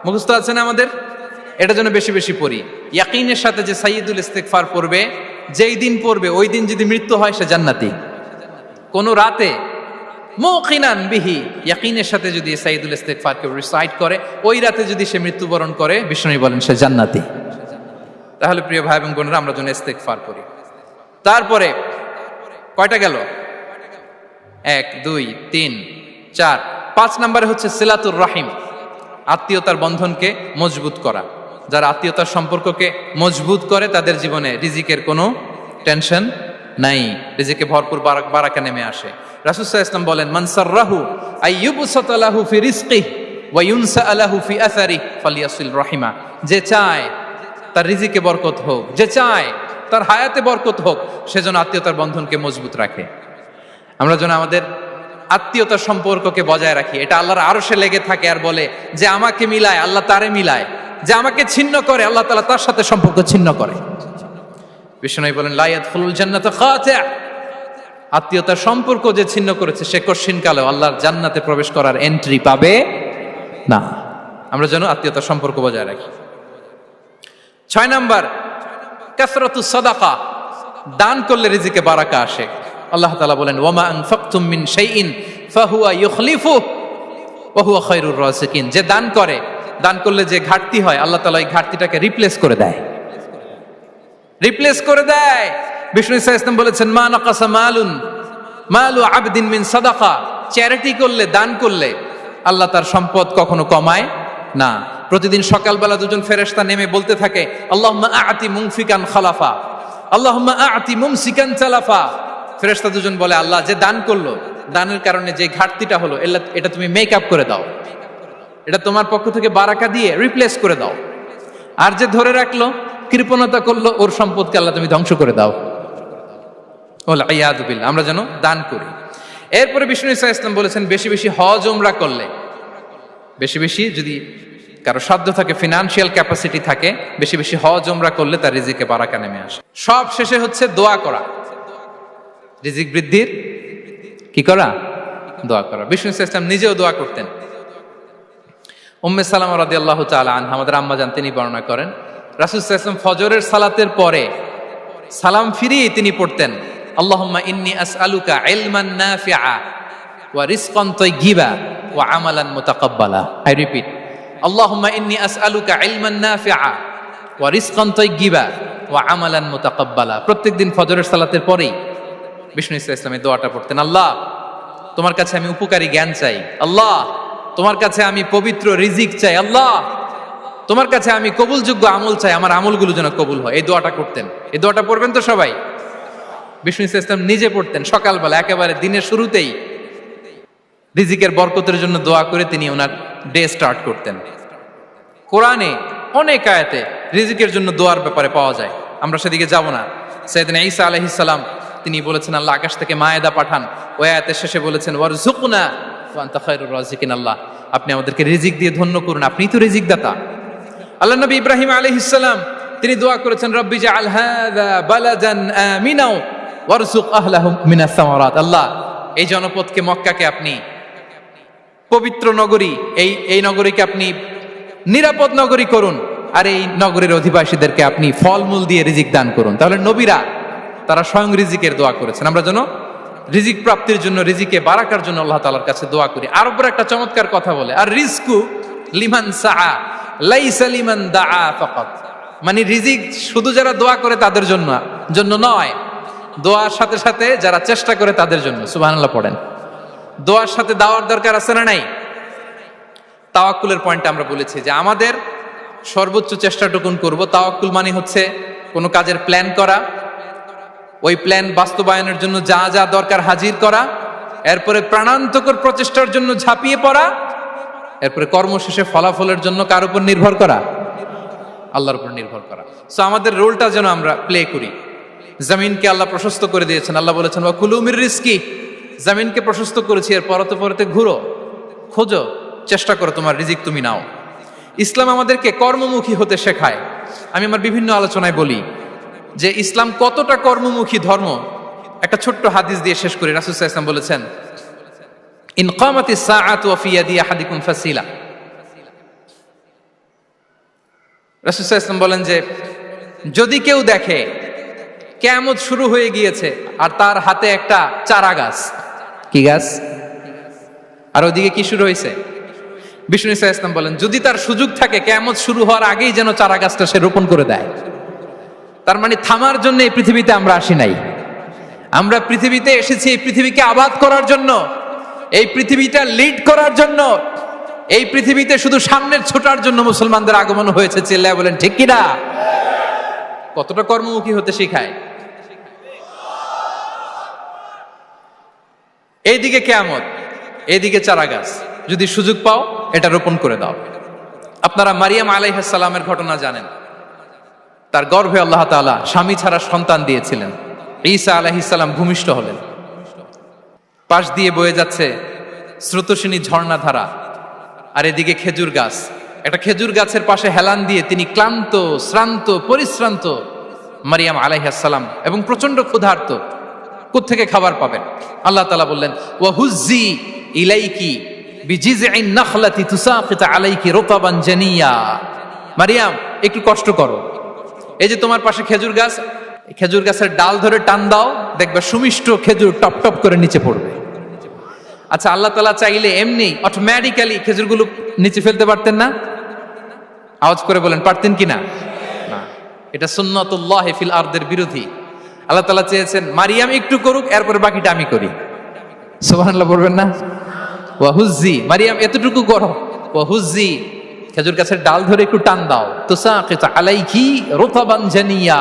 মুখস্থ আছে না আমাদের? এটা যেন বেশি বেশি পড়ি। ইয়াকিনের সাথে যে সাইয়্যিদুল ইস্তিগফার পড়বে, যেই দিন পড়বে ওই দিন যদি মৃত্যু হয় সে জান্নাতি। কোন রাতে মুকিনান বিহি, ইয়াকিনের সাথে যদি সাইয়্যিদুল ইস্তিগফারকে রিসাইট করে, ওই রাতে যদি সে মৃত্যুবরণ করে, বিষ্ণু বলেন সে জান্নাতি। তাহলে প্রিয় ভাই এবং বোনেরা, আমরা যেন ইস্তিগফার করি। তারপরে কয়টা গেল? 1 2 3 4 5 নম্বরে হচ্ছে সিলাতুর রাহিম, আত্মীয়তার বন্ধনকে মজবুত করা। যারা আত্মীয়তার সম্পর্ককে মজবুত করে, তাদের জীবনে রিজিকের কোনো টেনশন নাই, রিজিকে ভরপুর বারাকা নেমে আসে। রাসূল সাল্লাল্লাহু আলাইহি ওয়াসাল্লাম বলেন, মান সাররাহু আইয়ুবসাতা লাহু ফি রিজকিহি ওয়া ইউনসা লাহু ফি আসারিহি ফালিয়াসিল রাহিমা। যে চায় তার রিজিকে বরকত হোক, যে চায় তার হায়াতে বরকত হোক, সেজন্য আত্মীয়তার বন্ধনকে মজবুত রাখে। আমরা যেন আমাদের আত্মীয়তার সম্পর্ককে বজায় রাখি, এটা আল্লাহর আরশে লেগে থাকে আর বলে যে আমাকে মিলায় আল্লাহ তারে মিলায়, যে আমাকে ছিন্ন করে আল্লাহ তাআলা তার সাথে সম্পর্ক ছিন্ন করে। বিষ্ণু বলেন লা ইয়াদখুলুল জান্নাতা খাতি', আত্মীয়তার সম্পর্ক যে ছিন্ন করেছে সে কশিনকালেও আল্লাহর জান্নাতে প্রবেশ করার এন্ট্রি পাবে না। আমরা যেন আত্মীয়তার সম্পর্ক বজায় রাখি। 6 নাম্বার, কাসরাতুস সাদাকা, দান করলে রিজিকে বারাকা আসে। আল্লাহ তাআলা বলেন ওয়ামা আনফাকতুম মিন শাইইন ফাহুয়া ইউখলিফুহু ওয়া হুয়া খায়রুর রাযিকিন, যে দান করে, দান করলে যে ঘাটতি হয় আল্লাহ তাআলা এই ঘাটতিটাকে রিপ্লেস করে দেয়, রিপ্লেস করে দেয়। বিষ্ণু ইসা ইসলাম বলেছেন মা নাকাসা মালু আবদিন মিন সাদাকা, চ্যারিটি করলে, দান করলে আল্লাহ তার সম্পদ কখনো কমায় না। প্রতিদিন সকালবেলা দুজন ফেরেশতা নেমে বলতে থাকে আল্লাহুম্মা আ'তি মুনফিকান খালাফা, আল্লাহুম্মা আ'তি মুমসিকান চালাফা। ফেরেশতা দুজন বলে আল্লাহ, যে দান করলো, দানের কারণে যে ঘাটতিটা হলো এটা তুমি মেক আপ করে দাও, এটা তোমার পক্ষ থেকে বারাকা দিয়ে রিপ্লেস করে দাও। আর যে ধরে রাখলো, কৃপণতা করলো, ওর সম্পদকে আল্লাহ তুমি ধ্বংস করে দাও। ওয়াল ইয়াদু বিল্লাহ, আমরা যেন দান করি। এরপরে বিষ্ণু ইসা ইসলাম বলেছেন বেশি বেশি হজ উমরা করলে, বেশি বেশি যদি কারো সাধ্য থাকে, ফিনান্সিয়াল ক্যাপাসিটি থাকে, বেশি বেশি হজ উমরা করলে তার রিজিকে বারাকা নেমে আসে। সব শেষে হচ্ছে দোয়া করা, রিজিক বৃদ্ধির কি করা? দোয়া করা। বিষ্ণু ইসা ইসলাম নিজেও দোয়া করতেন। উম্মে সালামা রাদিয়াল্লাহু তাআলা আনহা, আমাদের আম্মা জান, তিনি বর্ণনা করেন রাসূল সাল্লাল্লাহু আলাইহি ওয়াসাল্লাম ফজরের সালাতের পরে সালাম ফিরিয়ে তিনি পড়তেন আল্লাহুম্মা ইন্নী আসআলুকা ইলমান নাফিআ ওয়া রিজকান তাইয়্যিবা ওয়া আমালান মুতাকাব্বালা। আই রিপিট, আল্লাহুম্মা ইন্নী আসআলুকা ইলমান নাফিআ ওয়া রিজকান তাইয়্যিবা ওয়া আমালান মুতাকাব্বালা। প্রত্যেকদিন ফজরের সালাতের পরেই বিষ্ণু ইসা ইসলাম এই দোয়াটা পড়তেন, আল্লাহ তোমার কাছে আমি উপকারী জ্ঞান চাই, আল্লাহ তোমার কাছে আমি পবিত্র রিজিক চাই, আল্লাহ তোমার কাছে আমি কবুলযোগ্য আমল চাই, আমার আমলগুলো যেন কবুল হয়। এই দোয়াটা করতেন। এই দোয়াটা পড়বেন তো সবাই। বিষ্ণু ইসা ইসলাম নিজে পড়তেন সকালবেলা, একেবারে দিনের শুরুতেই রিজিকের বরকতের জন্য দোয়া করে তিনি ওনার ডে স্টার্ট করতেন। কোরআনে অনেক আয়াতে রিজিকের জন্য দোয়ার ব্যাপারে পাওয়া যায়, আমরা সেদিকে যাব না। সাইয়েদনা ঈসা আলাইহিস সালাম তিনি বলেছেন আল্লাহ আকাশ থেকে মায়েদা পাঠান, ওই আয়াতের শেষে বলেছেন ওয়ারযুকনা ওয়া আনতা খায়রুর রাযিকিন, আল্লাহ আপনি আমাদেরকে রিজিক দিয়ে ধন্য করুন, আপনিই তো রিজিক দাতা। আল্লাহ নবী ইব্রাহিম আলাইহিস সালাম তিনি দোয়া করেছেন রব্বি জাআল হাযা বালাদান আমিনা ওয়ারযুক আহলাহু মিনাস সামারাত, আল্লাহ এই জনপদকে, মক্কাকে আপনি পবিত্র নগরী, এই নগরীকে আপনি নিরাপদ নগরী করুন, আর এই নগরীর অধিবাসীদেরকে আপনি ফলমূল দিয়ে রিজিক দান করুন। তাহলে নবীরা তারা স্বয়ং রিজিকের দোয়া করেছেন। আমরা যেন রিজিক প্রাপ্তির জন্য, রিজিকে বারাকার জন্য আল্লাহ তাআলার কাছে দোয়া করি। আরবের একটা চমৎকার কথা বলে, আর রিজকু লিমান সাআ লাইসা লিমান দাআ ফাকাত, মানে রিজিক শুধু যারা দোয়া করে তাদের জন্য নয়, দোয়ার সাথে সাথে যারা চেষ্টা করে তাদের জন্য। সুবহানাল্লাহ পড়েন। দোয়ার সাথে দাওয়ার দরকার আছে না নাই? তাওয়াক্কুলের পয়েন্টটা আমরা বলেছি যে আমাদের সর্বোচ্চ চেষ্টাটুকুন করব। তাওয়াক্কুল মানে হচ্ছে কোনো কাজের প্ল্যান করা, ওই প্ল্যান বাস্তবায়নের জন্য যা যা দরকার হাজির করা, এরপরে প্রাণান্তকর প্রচেষ্টার জন্য ঝাঁপিয়ে পড়া, এরপরে কর্মশেষে ফলাফলের জন্য কার উপর নির্ভর করা? আল্লাহর উপর নির্ভর করা। সো আমাদের রোলটা যেন আমরা প্লে করি। জমিনকে আল্লাহ প্রশস্ত করে দিয়েছেন, আল্লাহ বলেছেন ওয়া কুলু মির রিজকি, জমিনকে প্রশস্ত করেছি, এর পরতে পরতে ঘুরো, খোঁজো, চেষ্টা করো তোমার রিজিক তুমি নাও। ইসলাম আমাদেরকে কর্মমুখী হতে শেখায়। আমি আমার বিভিন্ন আলোচনায় বলি যে ইসলাম কতটা কর্মমুখী ধর্ম। একটা ছোট্ট হাদিস দিয়ে শেষ করি। রাসূল সাল্লাল্লাহু আলাইহি ওয়াসাল্লাম বলেছেন ইন কামাতিস সাআতু ওয়া ফি ইয়াদি আহাদিকুম ফাসিলা। রাসূল সাল্লাল্লাহু আলাইহি ওয়াসাল্লাম বলেন যে যদি কেউ দেখে কিয়ামত শুরু হয়ে গিয়েছে আর তার হাতে একটা চারা গাছ, কি গাছ? আর ওদিকে কি শুরু হয়েছে? বিষ্ণু ইসা ইসলাম বলেন যদি তার সুযোগ থাকে কিয়ামত শুরু হওয়ার আগেই যেন চারা গাছটা সে রোপণ করে দেয়। তার মানে থামার জন্য এই পৃথিবীতে আমরা আসি নাই, আমরা পৃথিবীতে এসেছি এই পৃথিবীকে আবাদ করার জন্য, এই পৃথিবীটা লিড করার জন্য, এই পৃথিবীতে শুধু সামনের ছোটার জন্য মুসলমানদের আগমন হয়েছে। চিল্লায় বলেন ঠিক কিনা? কতটা কর্মমুখী হতে শেখায়। এইদিকে কিয়ামত, এইদিকে চারা গাছ, যদি সুযোগ পাও এটা রোপণ করে দাও। আপনারা মারিয়াম আলাইহিস সালামের ঘটনা জানেন। তার গর্ভে আল্লাহ তাআলা স্বামী ছাড়া সন্তান দিয়েছিলেন। ঈসা আলাইহিস সালাম ভূমিষ্ঠ হলেন। পাশ দিয়ে বয়ে যাচ্ছে স্রোতস্বিনী ঝর্ণাধারা, আর এদিকে খেজুর গাছ। একটা খেজুর গাছের পাশে হেলান দিয়ে তিনি ক্লান্ত, শ্রান্ত, পরিশ্রান্ত মারিয়াম আলাইহিস সালাম, এবং প্রচন্ড ক্ষুধার্ত। কোত্থেকে খাবার পাবেন? আল্লাহ তাআলা বললেন, ওয়া হুজ্জি ইলাইকি বিজিযইন নাখলাতি তুসাকিত আলাইকি রুতাবান জানিয়া। মারিয়াম, একটু কষ্ট করো, এই যে তোমার পাশে খেজুর গাছ, খেজুর গাছের ডাল ধরে টান দাও, দেখবে সুমিষ্ট খেজুর টপ টপ করে নিচে পড়বে। আচ্ছা, আল্লাহ তাআলা চাইলে এমনি অটোমেটিক্যালি খেজুরগুলো নিচে ফেলতে পারতেন না? আওয়াজ করে বলেন, পারতেন কি না? না, এটা সুন্নাতুল্লাহ ফিল আরদের বিরোধী। আল্লাহ তাআলা চেয়েছেন মারিয়াম একটু করুক, এরপর বাকিটা আমি করি। সুবহানাল্লাহ বলবেন না? ওয়া হুজ্জি, মারিয়াম এতটুকু করো, ওয়া হুজ্জি, খেজুর গাছের ডাল ধরে একটু টান দাও, তুসাকিত আলাইকি রুতাবান জানিয়া,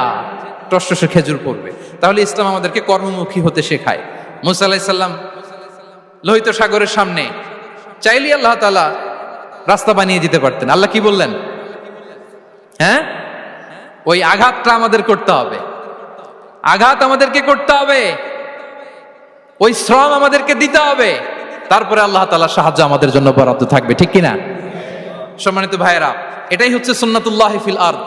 টসটসে খেজুর পড়বে। তাহলে ইসলাম আমাদেরকে কর্মমুখী হতে শেখায়। মুসা আলাইহিস সালাম লোহিত সাগরের সামনে চাইলে আল্লাহ তাআলা রাস্তা বানিয়ে দিতে পারতেন। আল্লাহ কি বললেন? হ্যাঁ, ওই আঘাতটা আমাদের করতে হবে, আঘাত আমাদেরকে করতে হবে, ওই শ্রম আমাদেরকে দিতে হবে, তারপরে আল্লাহ তাআলার সাহায্য আমাদের জন্য বরাদ্দ থাকবে। ঠিক কিনা? সম্মানিত ভাইয়েরা, এটাই হচ্ছে সুন্নাতুল্লাহ ফিল আরদ,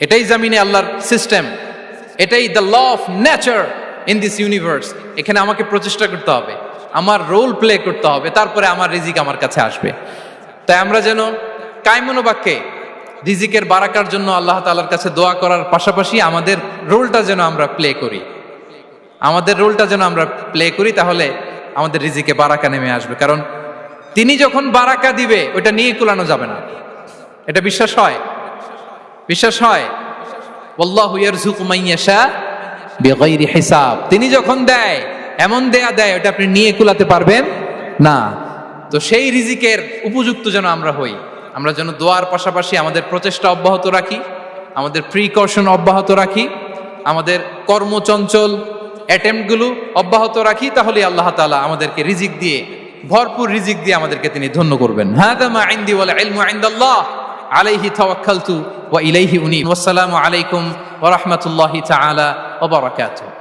এটাই জামিনে আল্লাহর সিস্টেম, এটাই the law of nature in this universe. এখানে আমাকে প্রচেষ্টা করতে হবে, আমার রোল প্লে করতে হবে, তারপরে আমার রিজিক আমার কাছে আসবে। তাই আমরা যেন কায়মনোবাক্যে রিজিকের বারাকার জন্য আল্লাহ তাআলার কাছে দোয়া করার পাশাপাশি আমাদের রোলটা যেন আমরা প্লে করি, আমাদের রোলটা যেন আমরা প্লে করি, তাহলে আমাদের রিজিকে বারাকা নেমে আসবে। কারণ তিনি যখন বারাকা দিবে ওইটা নিয়ে কুলানো যাবে না। এটা বিশ্বাস হয়? বিশ্বাস হয়? ওয়াল্লাহু ইয়ারযুকু মান ইয়াশা বিগাইরি হিসাব। তিনি যখন দেয়, এমন দেয়া দেয় ওটা আপনি নিয়ে কুলাতে পারবেন না। তো সেই রিজিকের উপযুক্ত যেন আমরা হই, আমরা যেন দোয়ার পাশাপাশি আমাদের প্রচেষ্টা অব্যাহত রাখি, আমাদের প্রিকশন অব্যাহত রাখি, আমাদের কর্মচঞ্চল অ্যাটেম্পটগুলো অব্যাহত রাখি, তাহলে আল্লাহ তাআলা আমাদেরকে রিজিক দিয়ে, ভরপুর রিজিক দিয়ে আমাদেরকে তিনি ধন্য করবেন। হাদা মা ইনদি ওয়াল ইলমু ইনদাল্লাহ আলাইহি তাওয়াক্কালতু ওয়া ইলাইহি উনীব। ওয়াসসালামু আলাইকুম ওয়া রাহমাতুল্লাহি তাআলা ওয়া বারাকাতুহু।